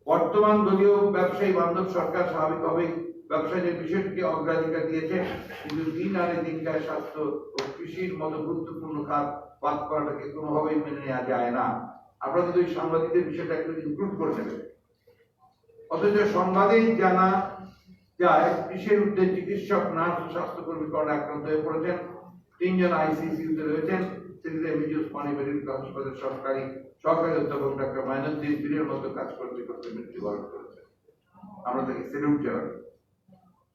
বর্তমান দলীয় ব্যবসায়ী বান্ধব সরকার স্বাভাবিকভাবেই ব্যবসায়ীদের বিষয়টিকে অগ্রাধিকার দিয়েছে, কিন্তু দিন আনে দিন খায় স্বাস্থ্য ও কৃষির মতো গুরুত্বপূর্ণ খাত বাদ করাটাকে কোনোভাবেই মেনে নেওয়া যায় না। আপনারা যদি ওই সাংবাদিকদের বিষয়টা একটু ইনক্লুড করে নেবেন। অথচ সংবাদেই জানা যায় কৃষির উদ্যোগে চিকিৎসক, নার্স ও স্বাস্থ্যকর্মী করোনা আক্রান্ত হয়ে পড়েছেন। 3 জন আইসিইউতে রয়েছেন। সিলেটের মিজুস পানি মেডিকেল হাসপাতালের সরকারি অধ্যাপক ডাক্তার মাইনুদ্দিন পীরের মতো কাজ করতে করতে মৃত্যুবরণ করেছেন। আমরা তাকে সেলুট জানাই।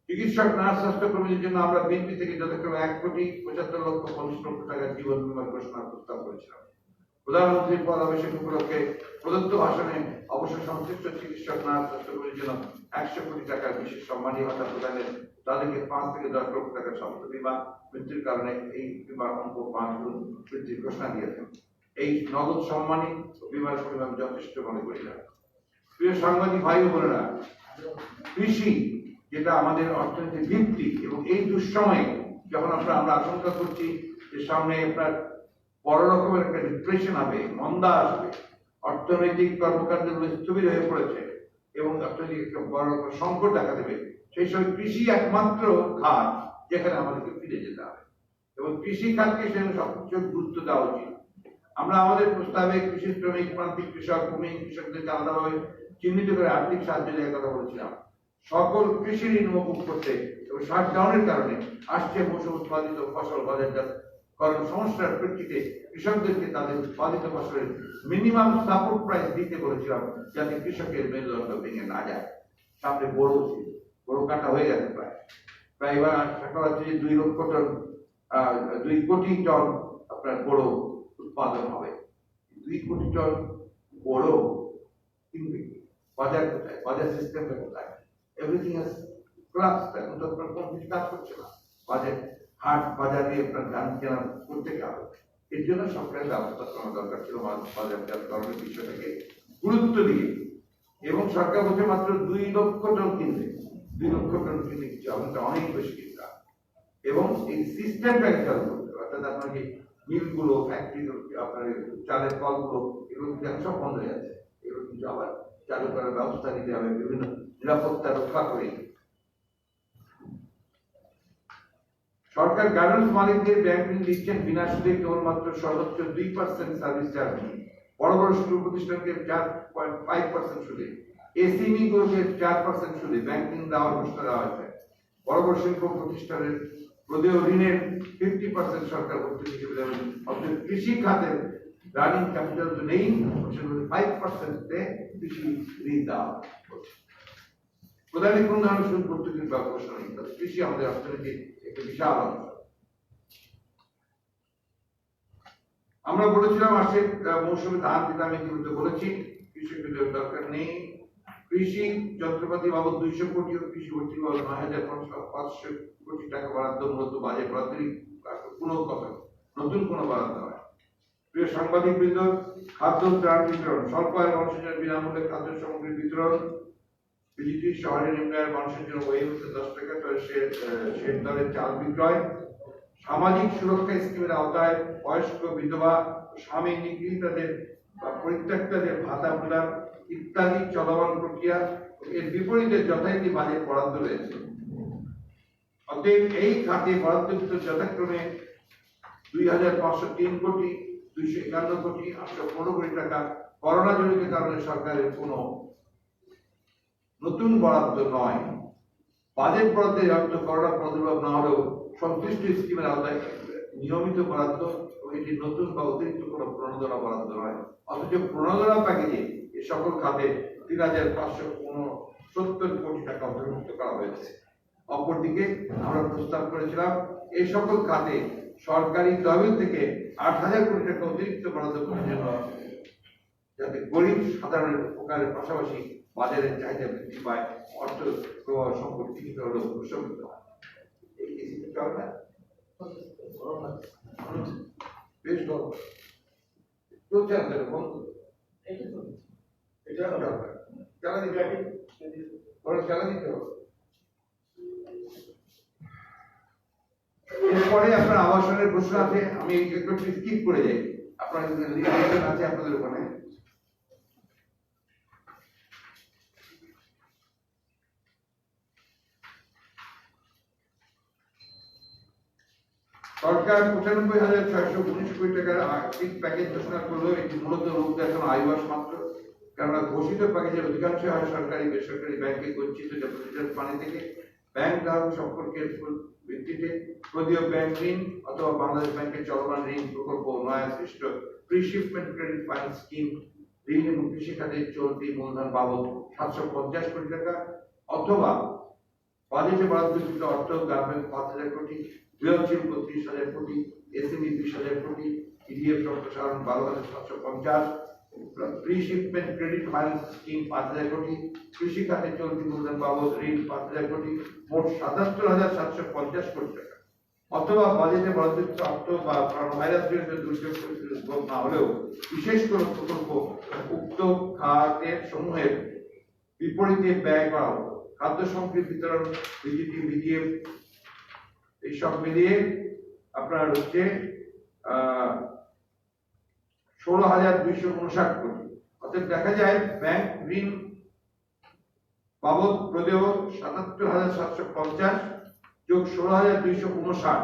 চিকিৎসক, নার্স, স্বাস্থ্যকর্মীদের জন্য আমরা বিএনপি থেকে যথাক্রমে 1,75,50,00,000 টাকার জীবন বীমার ঘোষণার প্রস্তাব করেছিলাম। প্রধানমন্ত্রীর পদাভিষেক উপলক্ষে প্রদত্ত ভাষণে অবশ্য সংশ্লিষ্ট চিকিৎসক, নার্স, স্বাস্থ্যকর্মীর জন্য 100 কোটি টাকার বিশেষ সম্মানী ভাতা প্রদানের, তাদেরকে 5 থেকে 10 লক্ষ টাকার স্বাস্থ্য বীমা, মৃত্যুর কারণে এই বীমার অঙ্ক 5 গুণ বৃদ্ধির ঘোষণা দিয়েছেন। এই নগদ সম্মানী বীমার পরিমাণ যথেষ্ট মনে করি না। প্রিয় সাংবাদিক ভাই ও বোনেরা, কৃষি যেটা আমাদের অর্থনীতির ভিত্তি, এবং এই দুঃসময়ে যখন আমরা আশঙ্কা করছি যে সামনে আপনার বড় রকমের একটা ডিপ্রেশন হবে, মন্দা আসবে, অর্থনৈতিক কর্মকাণ্ডগুলো স্থবির হয়ে পড়েছে এবং অর্থনৈতিক একটা বড় রকমের সংকট দেখা দেবে, সেই সময় কৃষি একমাত্র খাত যেখানে আমাদেরকে ফিরে যেতে হবে এবং কৃষি খাতকে সেখানে সবচেয়ে গুরুত্ব দেওয়া উচিত। আমরা আমাদের প্রস্তাবে কৃষি শ্রমিক, প্রান্তিক কৃষক, ভূমিহীন কৃষকদেরকে আলাদাভাবে চিহ্নিত করে আর্থিক সাহায্য দেওয়ার কথা বলেছিলাম। সকল কৃষি ঋণ মকুব করতে এবং শাটডাউনের কারণে আসছে মৌসুম উৎপাদিত ফসল বাজারজাত করণ সমস্যার প্রেক্ষিতে কৃষকদেরকে তাদের উৎপাদিত ফসলের মিনিমাম সাপোর্ট প্রাইস দিতে বলেছিলাম, যাতে কৃষকের মেরুদণ্ড ভেঙে না যায়। সামনে বড় কাটা হয়ে গেছে, প্রায় এবার আশা করা হচ্ছে যে 2 লক্ষ টন 2 কোটি টন আপনার বড় উৎপাদন হবে। 2 কোটি টন বড় কিনবে, বাজার কোথায়, বাজার সিস্টেমটা কোথায়? Everything has crashed. এখন তো আপনার কোনো কিছু কাজ করছে না, হাট বাজারে আপনার ধান কেনা করতে হবে। এর জন্য সরকারের ব্যবস্থা করা দরকার ছিল, বাজারজাতকরণের বিষয়টাকে গুরুত্ব দিয়ে এবং সরকার বলছে মাত্র 2 লক্ষ টন কিনবে। 2 লক্ষ টন কিনলে কিছু আমাদের অনেক বেশি কিনতে হবে। এবং এই সিস্টেমটাকে চালু করতে হবে, অর্থাৎ আপনাকে মিলগুলো, ফ্যাক্টরিগুলো, আপনার চালের কলগুলো, এগুলো কিন্তু এখন সব বন্ধ হয়ে আছে। এগুলো কিন্তু আবার চালু করার ব্যবস্থা নিতে হবে বিভিন্ন নিরাপত্তা রক্ষা করে। সরকার গার্মেন্টস মালিকদের ব্যাংক ঋণ দিচ্ছেন বিনা সুদে, কেবলমাত্র সর্বোচ্চ 2% সার্ভিস চার্জ। বড় বড় শিল্প প্রতিষ্ঠানকে 4.5% সুদে, এসএমই গুলোকে 4% সুদে ব্যাংক ঋণ দেওয়ার ঘোষণা দেওয়া হয়েছে। বড় বড় শিল্প প্রতিষ্ঠানের প্রদেয় ঋণের 50% সরকার ভর্তুকি দেবে। অর্থাৎ কৃষি খাতের রানিং ক্যাপিটাল তো নেই, 5% কৃষি ঋণ দেওয়া হচ্ছে। প্রধান কোন ধরনের সুদ ভর্তুকির ব্যবস্থা নেই। কৃষি আমাদের অর্থনীতির একটা বিশাল অংশ। আমরা বলেছিলাম মাসের মৌসুমে ধান দিতে, আমি কিন্তু বলেছি কৃষকদের দরকার নেই। কৃষি যন্ত্রপাতি বাবদ 200 কোটি ও কৃষি ভর্তুকি বাবদ 9,500 কোটি টাকা বরাদ্দ মূলত বাজেট বরাদ্দের কোনো কথা, নতুন কোনো বরাদ্দ নয়। প্রিয় সাংবাদিক বৃন্দ, খাদ্য ত্রাণ বিতরণ, স্বল্প আয়ের মানুষের জন্য বিনামূল্যে খাদ্য সামগ্রী বিতরণ। বিজিটি শহরে নিম্ন আয়ের মানুষের জন্য ওই হচ্ছে 10 টাকা সের দরে চাল বিক্রয়। সামাজিক সুরক্ষা স্কিমের আওতায় বয়স্ক, বিধবা, স্বামী নিগৃহীতাদের বা পরিত্যক্তদের ভাতা প্রদান ইত্যাদি চলমান প্রক্রিয়া। এর বিপরীতে যথারীতি বাজেট বরাদ্দ রয়েছে। অতএব এই খাতে বরাদ্দকৃত যথাক্রমে 2,503 কোটি, 251 কোটি, 815 কোটি টাকা করোনা জনিত কারণে সরকারের কোনো নতুন বরাদ্দ নয়। বাজেট বরাদ্দের অর্থ করোনা প্রাদুর্ভাব না হলেও সংশ্লিষ্ট স্কিমের আওতায় নিয়মিত বরাদ্দ, এটি নতুন বা অতিরিক্ত কোনো প্রণোদনা বরাদ্দ নয়। অথচ প্রণোদনা প্যাকেজে এ সকল খাতে 3,570 কোটি টাকা অন্তর্ভুক্ত করা হয়েছে। অপরদিকে আমরা প্রস্তাব করেছিলাম এই সকল খাতে সরকারি তহবিল থেকে 8,000 কোটি টাকা অতিরিক্ত বরাদ্দ করার জন্য, যাতে গরিব সাধারণের উপকারের পাশাপাশি বাজারের চাহিদা বৃদ্ধি পায়, অর্থ প্রবাহ সংকট কিছুটা হলেও প্রশমিত হয়। এই কিছুটা চলবে বেশ গরম চলছে আমাদের বন্ধু, এটা চলবে, চালা দিতে হবে, চালা দিতে হবে। এরপরে আপনার আবাসনের প্রশ্ন আছে, আমি একটু স্কিপ করে যাই। আপনার আছে আপনাদের ওখানে সরকার 95,619 কোটি টাকার আর্থিক প্যাকেজ ঘোষণা করলো। এটি মূলত রূপ দেখানো আইওয়াস মাত্র, কেননা ঘোষিত প্যাকেজের অধিকাংশ হয় সরকারি বেসরকারি ব্যাংকে গচ্ছিত ডেপোজিটের পানি থেকে ব্যাংক গ্রাহক সম্পর্কের ভিত্তিতে প্রদীয় ব্যাংক ঋণ অথবা বাংলাদেশ ব্যাংকের চলমান ঋণ প্রকল্প, নয়া সৃষ্ট pre shipment credit finance scheme ঋণ এবং কৃষি খাতের চলতি মূলধন বাবদ 750 কোটি টাকা, অথবা বাজেটে বরাদ্দকৃত অর্থ গার্মেন্টস 5,000 কোটি, বৃহৎ শিল্প 30,000 কোটি, এসএমই 20,000 কোটি, ইডিএফ সম্প্রসারণ 12,750, pre shipment credit finance scheme 5,000 কোটি, কৃষি খাতে চলতি মূলধন বাবদ ঋণ 5,000 কোটি, মোট 77,750 কোটি টাকা। অথবা বাজেটে বরাদ্দকৃত অর্থ বা ভাইরাস জনিত দুর্যোগ পরিস্থিতির উদ্ভব না হলেও বিশেষ কোনো প্রকল্প উক্ত খাতের সমূহের বিপরীতে ব্যয় করা হতো। খাদ্য সামগ্রী বিতরণ, বিজিটি, বিডিএফ এইসব মিলিয়ে আপনার হচ্ছে 16,259 কোটি। অর্থাৎ দেখা যায় ব্যাংক ঋণ বাবদ প্রদেয় 77,750 যোগ 16,259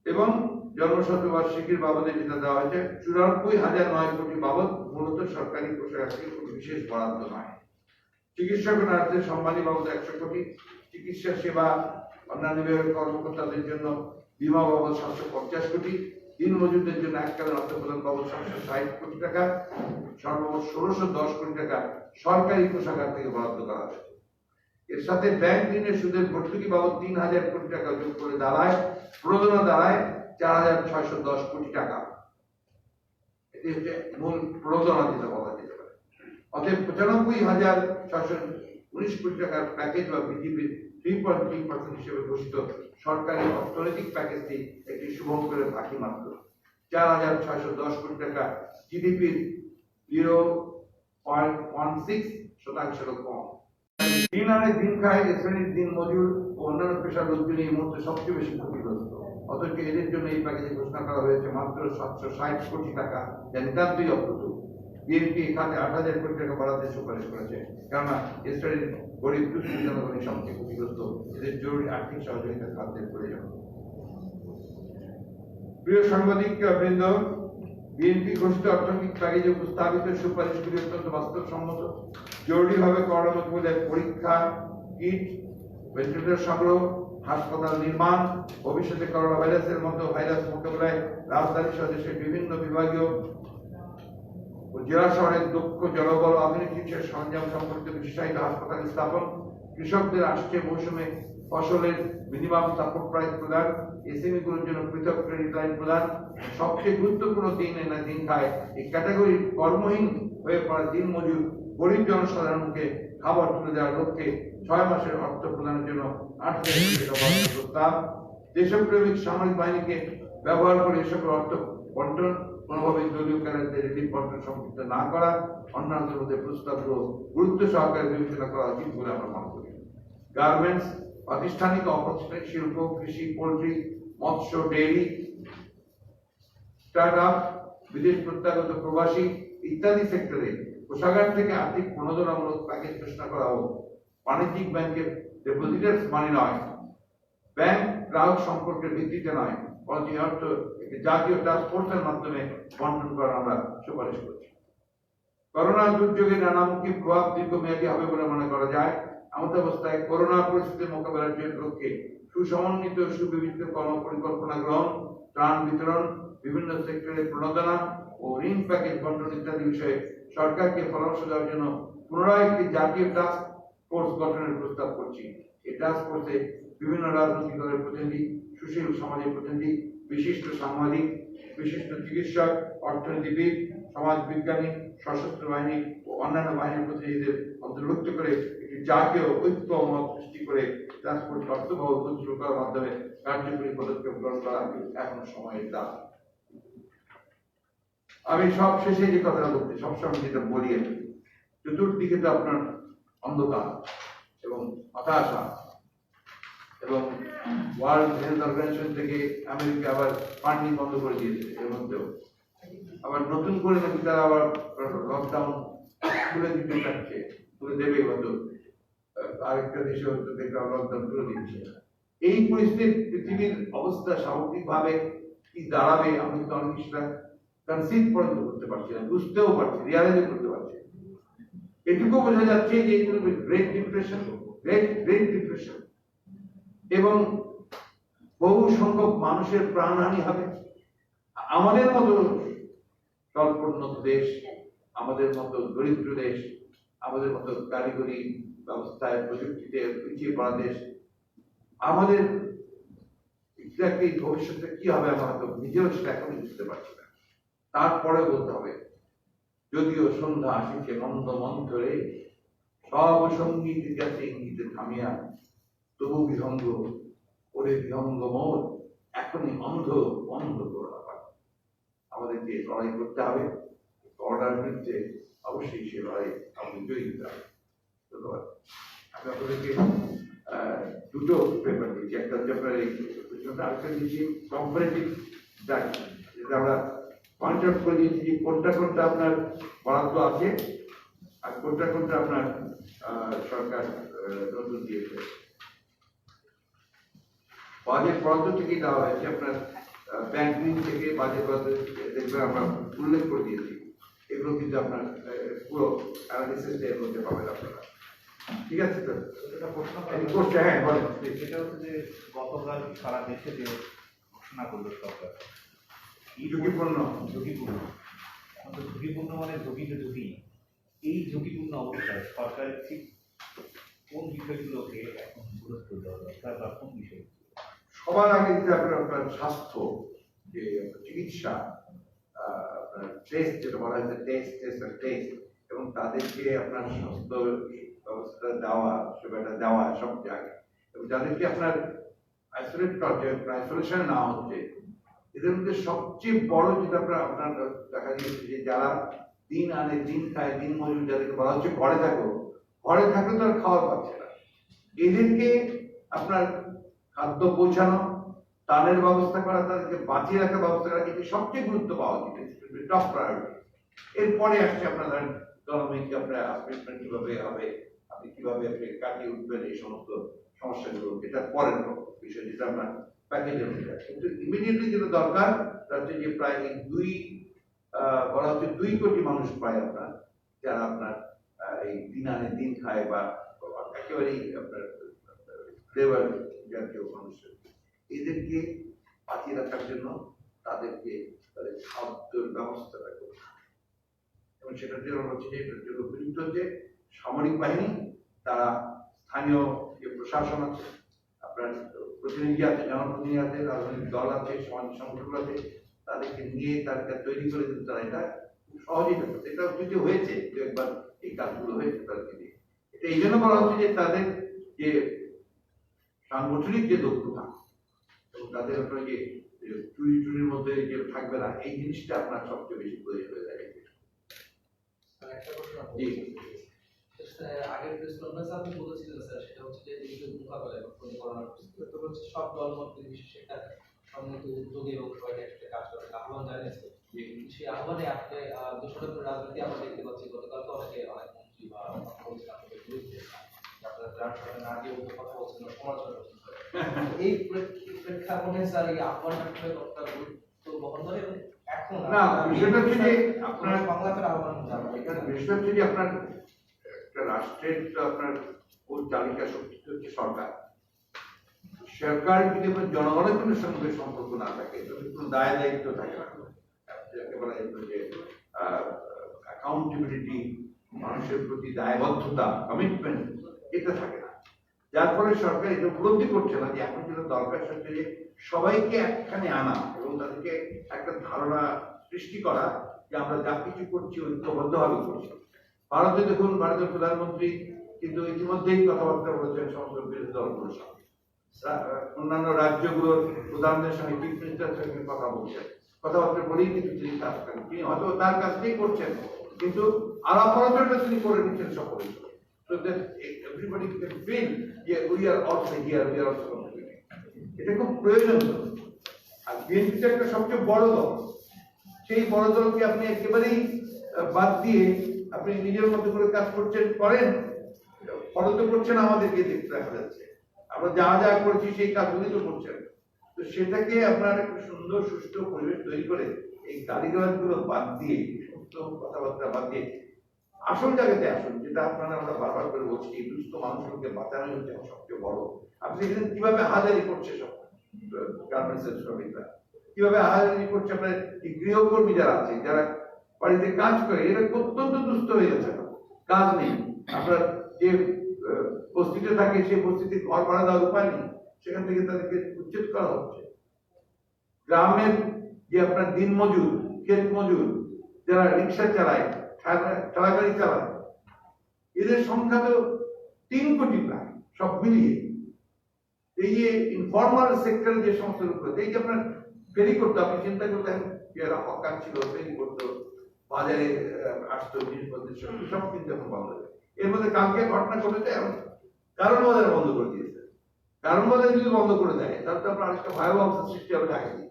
এবং জন্মশতবার্ষিকীর বাবদে যেটা দেওয়া হয়েছে 94,009 কোটি বাবদ মূলত সরকারি কোষাগার থেকে কোনো বিশেষ বরাদ্দ নয়। চিকিৎসক নার্সদের সম্মানী বাবদ 100 কোটি, চিকিৎসা সেবা অন্যান্য বিভাগের কর্মকর্তাদের জন্য বীমা বাবদ 750 কোটি, দিন মজুরদের জন্য এককালীন অর্থ প্রদান বাবদ 760 কোটি টাকা, সর্বমোট 1,610 কোটি টাকা সরকারি কোষাগার থেকে বরাদ্দ করা হয়েছে। এর সাথে ব্যাংক ঋণের সুদের ভর্তুকি বাবদ 3,000 কোটি টাকা যোগ করে প্রণোদনা দাঁড়ায় 4,610 কোটি টাকা। এটি হচ্ছে মূল প্রণোদনা যেটা বলা যেতে পারে। অতএব 95,619 কোটি টাকার প্যাকেজ বা বিজিবির 3.3% হিসেবে ঘোষিত সরকারি অর্থনৈতিক প্যাকেজটি একটি শুভঙ্করের বাকি মাত্র। 4,610 কোটি টাকা জিডিপির 0.16% কম। দিন আনে দিন খায় এ শ্রেণীর দিন মজুর ও অন্যান্য পেশার লোকজন এই মুহূর্তে সবচেয়ে বেশি ক্ষতিগ্রস্ত। অথচ এদের জন্য এই প্যাকেজে ঘোষণা করা হয়েছে মাত্র 760 কোটি টাকা, যা নিতান্তই অপ্রতুল। বিএনপি এখানে 8,000 কোটি টাকা বাড়াতে সুপারিশ করেছে, কেননা এ শ্রেণীর গরিব দুঃখী জনগণের সবচেয়ে ক্ষতিগ্রস্ত, এদের জরুরি আর্থিক সহযোগিতা খাদ্যের প্রয়োজন। প্রিয় সাংবাদিক বৃন্দ, বিএনপি ঘোষিত অর্থনৈতিক প্যাকেজে উপস্থাপিত সুপারিশগুলি অত্যন্ত বাস্তবসম্মত। জরুরিভাবে করোনা মোকাবিলায় পরীক্ষা কিট, ভেন্টিলেটর সংগ্রহ, হাসপাতাল নির্মাণ, ভবিষ্যতে করোনা ভাইরাসের মতো ভাইরাস মোকাবিলায় রাজধানী সহ দেশের বিভিন্ন বিভাগীয় ও জেলা শহরের দক্ষ জনবল, আধুনিক চিকিৎসার সরঞ্জাম সম্পর্কিত বিশেষায়িত হাসপাতাল স্থাপন, কৃষকদের আসছে মৌসুমে ফসলের মিনিমাম সাপোর্ট প্রাইস প্রদান, এসএমই গুলোর জন্য পৃথক ক্রেডিট লাইন প্রদান, সবচেয়ে গুরুত্বপূর্ণ দিন এনে দিন খায় এই ক্যাটাগরির কর্মহীন হয়ে পড়া দিন মজুর গরিব জনসাধারণকে খাবার তুলে দেওয়ার লক্ষ্যে 6 মাসের অর্থ প্রদানের জন্য 8,000 কোটি টাকা প্রস্তাব। দেশপ্রেমিক সামরিক বাহিনীকে ব্যবহার করে এসব অর্থ বন্টন, কোনোভাবে দলীয় ক্যাডারদের রিলিফ বন্টন সম্পৃক্ত না করা, অন্যান্যদের মধ্যে প্রস্তাবগুলো গুরুত্ব সহকারে বিবেচনা করা উচিত বলে আমরা মনে করি। গার্মেন্টস, প্রাতিষ্ঠানিক ও অপ্রাতিষ্ঠানিক শিল্প, কৃষি, পোল্ট্রি, মৎস্য, ডেইরি, স্টার্ট আপ, বিদেশ প্রত্যাগত প্রবাসী ইত্যাদি সেক্টরে কোষাগার থেকে আর্থিক প্রণোদনামূলক প্যাকেজ ঘোষণা করা হোক। বাণিজ্যিক ব্যাংকের ডিপোজিটার্স মানি নয়, ব্যাংক গ্রাহক সম্পর্কের ভিত্তিতে নয়, বরং এই অর্থ একটি জাতীয় টাস্ক ফোর্সের মাধ্যমে বন্টন করার আমরা সুপারিশ করছি। করোনা দুর্যোগের নানামুখী প্রভাব দীর্ঘমেয়াদী হবে বলে মনে করা যায়। এমত অবস্থায় করোনা পরিস্থিতি মোকাবেলার লক্ষ্যে সুসমন্বিত সুবিবেচিত কর্মপরিকল্পনা গ্রহণ, ত্রাণ বিতরণ, বিভিন্ন সেক্টরে প্রণোদনা ও ঋণ প্যাকেজ বন্টন ইত্যাদি বিষয়ে সরকারকে পরামর্শ দেওয়ার জন্য পুনরায় একটি জাতীয় টাস্ক ফোর্স গঠনের প্রস্তাব করছি। এই টাস্ক ফোর্সে বিভিন্ন রাজনৈতিক দলের প্রতিনিধি, সুশীল সমাজের প্রতিনিধি, বিশিষ্ট সাংবাদিক, বিশিষ্ট চিকিৎসক, অর্থনীতিবিদ, সমাজ বিজ্ঞানী, সশস্ত্র বাহিনী ও অন্যান্য বাহিনীর প্রতিনিধিদের অন্তর্ভুক্ত করে একটি জাতীয় ঐক্য মত সৃষ্টি করে টাস্ক ফোর্স অর্থবহ শুরু করার মাধ্যমে কার্যকরী পদক্ষেপ গ্রহণ করা এখন সময়ের দাবি। আমি সব শেষে যে কথাটা বলতে সবসময় যেটা বলি, চতুর্দিকে তো আপনার অন্ধকার এবং হতাশা, এবং ওয়ার্ল্ড হেলথ অর্গানাইজেশন থেকে আমেরিকা আবার ফান্ডিং বন্ধ করে দিয়েছে। এর মধ্যেও আবার নতুন করে নাকি তারা আবার লকডাউন খুলে দিতে চাচ্ছে, খুলে দেবে হয়তো, আরেকটা দেশে হয়তো দেখলাম লকডাউন খুলে দিচ্ছে। এই পরিস্থিতির পৃথিবীর অবস্থা সামগ্রিকভাবে কি দাঁড়াবে আমি কিন্তু অনেক কিছুটা কনসিভ পর্যন্ত করতে পারছি না, বুঝতেও পারছি, রিয়ালাইজ করতে পারছি। এটুকু বোঝা যাচ্ছে যে গ্রেট ডিপ্রেশন, গ্রেট ডিপ্রেশন, এবং বহু সংখ্যক মানুষের প্রাণহানি হবে। আমাদের মতো স্বল্পোন্নত দেশ, আমাদের মতো দরিদ্র দেশ, আমাদের মতো কারিগরি ব্যবস্থায় প্রযুক্তিতে পিছিয়ে পড়া দেশ, আমাদের এক্স্যাক্টলি ভবিষ্যতে কি হবে আমরা হয়তো নিজেও সেটা এখনই বুঝতে পারছি না। তারপরে বলতে হবে, যদিও সন্ধ্যা আসিছে মন্দ মন্থরে, সব সঙ্গীত গেছে ইঙ্গিতে থামিয়া, তবু বিহঙ্গ ওরে বিহঙ্গ মোর, এখনই অন্ধ বন্ধ করা পারে। আমাদেরকে লড়াই করতে হবে, করোনার বিরুদ্ধে অবশ্যই সে লড়াই আমাদের জয়ী দিতে হবে। ধন্যবাদ। আমি আপনাদেরকে দুটো পেপার দিয়েছি, একটা হচ্ছে আপনার এই আরেকটা দিয়েছি কম্পারেটিভ ডাটা, যেটা আমরা পয়েন্ট আউট করে দিয়েছি যে কোনটা কোনটা আপনার বরাদ্দ আছে আর কোনটা কোনটা আপনার সরকার নতুন দিয়েছে। বাজেট বরাদ্দ থেকে দেওয়া হয়েছে, আপনার ব্যাংক ঋণ থেকে বাজেট বরাদ্দ দেখবেন আমরা উল্লেখ করে দিয়েছি। এগুলো কিন্তু আপনার পুরো অ্যানালিসিস এর মধ্যে পাবেন আপনারা। ঠিক আছে তো? এটা প্রশ্ন হ্যাঁ বলেন। সেটা হচ্ছে যে গতকাল সারা দেশে যে ঘোষণা করলো সরকার ঝুঁকিপূর্ণ এখন তো ঝুঁকিপূর্ণ মানে ঝুঁকিতে ঝুঁকি, এই ঝুঁকিপূর্ণ অবস্থায় সরকার ঠিক কোন বিষয়গুলোকে এখন গুরুত্ব দেওয়া দরকার বা কোন বিষয়? সবার আগে যে আপনার স্বাস্থ্য, যে চিকিৎসা, আপনার টেস্ট, যেটা বলা হয়েছে টেস্ট, এবং তাদেরকে আপনার স্বাস্থ্য ব্যবস্থা দেওয়া, সেবাটা দেওয়া সবচেয়ে আগে, এবং যাদেরকে আপনার আইসোলেট করছে, আইসোলেশন না হচ্ছে, এদের মধ্যে সবচেয়ে বড় যেটা আপনার দেখা গিয়েছে যে যারা দিন আনে দিন খায় দিন মজুর যাদেরকে বলা হচ্ছে ঘরে থাকো, ঘরে থাকলে তো আর খাওয়া পাচ্ছে না, এদেরকে আপনার খাদ্য পৌঁছানো, ত্রাণের ব্যবস্থা করা, তাদেরকে বাঁচিয়ে রাখার ব্যবস্থা করা, এটি সবচেয়ে গুরুত্ব পাওয়া উচিত, টপ প্রায়োরিটি। এরপরে আসছে আপনার ধরেন ইকোনমিক আপনার আপলিফমেন্ট কিভাবে হবে, আপনি কিভাবে আপনি কাটিয়ে উঠবেন এই সমস্ত সমস্যাগুলো, এটা পরের বিষয়, যেটা আপনার প্যাকেজের মধ্যে আছে। কিন্তু ইমিডিয়েটলি যেটা দরকার তাতে যে প্রায় এই বলা হচ্ছে 2 কোটি মানুষ প্রায় আপনার, যারা আপনার এই দিন আনে দিন খায় বা একেবারেই আপনার লেবার জাতীয় মানুষের, এদেরকে বাঁচিয়ে রাখার জন্য তাদেরকে তাদের খাদ্যের ব্যবস্থাটা করতে হবে। এবং সেটার জন্য হচ্ছে যে এটার জন্য উপযুক্ত যে সামরিক বাহিনী, তারা স্থানীয় যে প্রশাসন আছে, আপনার প্রতিনিধি আছে, জনপ্রতিনিধি আছে, রাজনৈতিক দল আছে, সমাজ সংগঠন আছে, তাদেরকে নিয়ে তাদেরকে তৈরি করে দিতে, তারা এটা খুব সহজেই করছে। এটা যদি হয়েছে একবার এই কাজগুলো হয়েছে তাদেরকে দিয়ে, এটা এই জন্য বলা হচ্ছে যে তাদের যে সাংগঠনিক যে দক্ষতা এবং তাদের আপনার যে চুরির মধ্যে যে থাকবে না, এই জিনিসটা আপনার সবচেয়ে বেশি প্রয়োজন হয়ে যায়। একটা প্রশ্ন আগের প্রেস কনফারেন্সে আপনি বলেছিলেন স্যার, সেটা হচ্ছে যে এই মোকাবেলায় করোনার পরিস্থিতি হচ্ছে সব দল মত বিশেষ একটা সম্মিলিত উদ্যোগে এবং সবাই একসাথে কাজ করার আহ্বান জানিয়েছে। সেই আহ্বানে আপনি দেশব্যাপী রাজনীতি আমরা দেখতে পাচ্ছি, গতকাল তো অনেক মন্ত্রী বা আপনাদের বিরুদ্ধে আপনারা ট্রান্সফার না দিয়ে কথা বলছেন, সমালোচনা করছেন। এই প্রেক্ষাপটে স্যার এই আহ্বানটা কতটা গুরুত্ব বহন করে এবং এখন না, বিষয়টা হচ্ছে যে আপনার সংলাপের আহ্বান জানাবেন। এখানে বিষয়টা হচ্ছে যে আপনার একটা রাষ্ট্রের তো আপনার কোন চালিকা শক্তি হচ্ছে সরকার। সরকার যদি জনগণের কোনো সঙ্গে সম্পর্ক না থাকে, কোনো দায় দায়িত্ব থাকে না, একেবারে যে অ্যাকাউন্টেবিলিটি, মানুষের প্রতি দায়বদ্ধতা, কমিটমেন্ট, এটা থাকে না। যার ফলে সরকার এটা উপলব্ধি করছে না যে এখন যেটা দরকার হচ্ছে যে সবাইকে একখানে আনা এবং তাদেরকে একটা ধারণা সৃষ্টি করা যে আমরা যা কিছু করছি ঐক্যবদ্ধভাবে করছি। ভারতে দেখুন, ভারতের প্রধানমন্ত্রী কিন্তু ইতিমধ্যেই কথাবার্তা বলেছেন সমস্ত বিরোধী দলগুলোর সঙ্গে, অন্যান্য রাজ্যগুলোর প্রধানদের সঙ্গে, চিফ মিনিস্টারের সঙ্গে কথা বলছেন, কথাবার্তা বলেই কিন্তু তিনি কাজ করেন, তিনি হয়তো তার কাজটাই করছেন, কিন্তু আলাপ আলোচনাটা তিনি করে নিচ্ছেন সকলের সঙ্গে। So that everybody can feel that we are also here, we are also contributing. এটা খুব প্রয়োজন। আর বিএনপি একটা সবচেয়ে বড় দল, সেই বড় দলকে আপনি একেবারেই বাদ দিয়ে আপনি নিজের মতো করে কাজ করছেন, করেন, ফলো তো করছেন, আমাদেরকে দেখতে দেখা যাচ্ছে আমরা যা যা করছি সেই কাজগুলি তো করছেন। তো সেটাকে আপনার একটা সুন্দর সুষ্ঠু পরিবেশ তৈরি করে এই গালিগালাজ গুলো বাদ দিয়ে, সমস্ত কথাবার্তা বাদ দিয়ে আসল জায়গাতে আসুন, যেটা আপনারা আমরা বারবার করে বলছি, এই দুস্থ মানুষগুলোকে বাঁচানোই হচ্ছে সবচেয়ে বড়। আপনি এখানে কিভাবে হাজারি করছে সব গার্মেন্টসের শ্রমিকরা, কিভাবে হাজারি করছে আপনার এই গৃহকর্মী যারা আছে, যারা বাড়িতে কাজ করে, এরা অত্যন্ত দুস্থ হয়ে গেছে, কাজ নেই, আপনার যে বস্তিতে থাকে সেই বস্তিতে ঘর ভাড়া দেওয়ার উপায় নেই, সেখান থেকে তাদেরকে উচ্ছেদ করা হচ্ছে। গ্রামের যে আপনার দিন মজুর, ক্ষেত মজুর, যারা রিক্সা চালায়, ঠেলা গাড়ি চালায়, এদের সংখ্যা তো 3 কোটি প্রায়, সব মিলিয়ে। এই যে ইনফর্মাল সেক্টরে যে সমস্ত লোক, এই যে আপনার ফেরি করতো, আপনি চিন্তা করতেন যারা হকার ছিল, ফেরি করতো, বাজারে আসতো জিনিসপত্রের সঙ্গে, সব কিন্তু এখন বন্ধ হয়ে যায়। এর মধ্যে কালকে ঘটনা ঘটেছে, এখন কারণ বাজার বন্ধ করে দিয়েছে। কারণ বাজার যদি বন্ধ করে দেয় তাহলে তো আপনার আরেকটা ভয়াবহ সৃষ্টি হবে ঢাকা দিয়ে।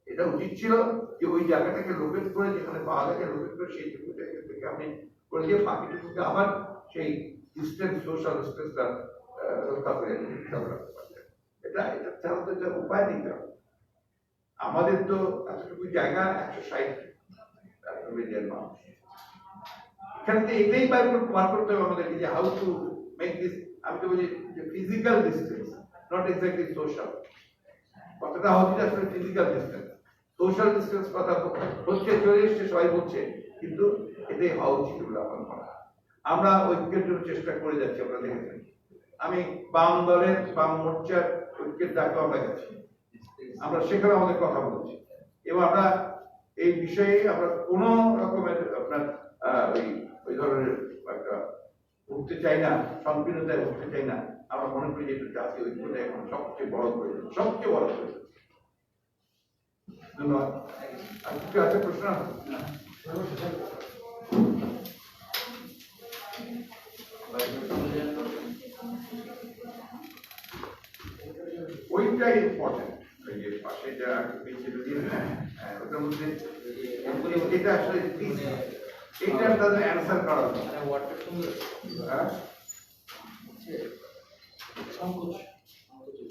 এটা উচিত ছিল যে ওই জায়গাটাকে লোকেট করে, যেখানে পাওয়া যায় লোকেট করে সেই টুকুটাকে থেকে আপনি করে দিয়ে বাকিটুকুকে আবার সেই ডিস্টেন্স, সোশ্যাল ডিস্টেন্সটা রক্ষা করে রাখতে পারছেন। এটা ছাড়া তো এটা উপায় নেই। আমাদের তো এতটুকু জায়গা, 160 মিলিয়ন মানুষ, এখান থেকে এটাই বার করতে হবে আমাদেরকে যে হাউ টু মেক দিস, আমি তো বলি যে physical distance, not exactly social. কথাটা হচ্ছে আসলে ফিজিক্যাল ডিস্টেন্স, সোশ্যাল ডিস্টেন্স কথা হচ্ছে, চলে এসছে, সবাই বলছে, কিন্তু এটাই হওয়া উচিত বলে আমার মনে হয়। আমরা ঐক্যের জন্য চেষ্টা করে যাচ্ছি, আপনারা দেখেছেন। আমি বাম দলের, বাম মোর্চার ঐক্যের ডাকে আমরা গেছি, আমরা সেখানে আমাদের কথা বলছি, এবং আমরা এই বিষয়ে আমরা কোন রকমের আপনার ওই ধরনের একটা উঠতে চাই না, সংকীর্ণতায় উঠতে চাই না। আমরা মনে করি যে জাতীয় ঐক্যটা এখন সবচেয়ে বড় প্রয়োজন, সবচেয়ে বড় প্রয়োজন। ধন্যবাদ। আর কিছু আছে প্রশ্ন? ওইটা ইম্পর্টেন্ট, ওই যে পাশে যা পিছিয়ে দিয়ে ওটার মধ্যে এটা আসলে এটা তাদের অ্যান্সার করা দরকার। মানে ওয়ার্ডটা সুন্দর হ্যাঁ সংকোচ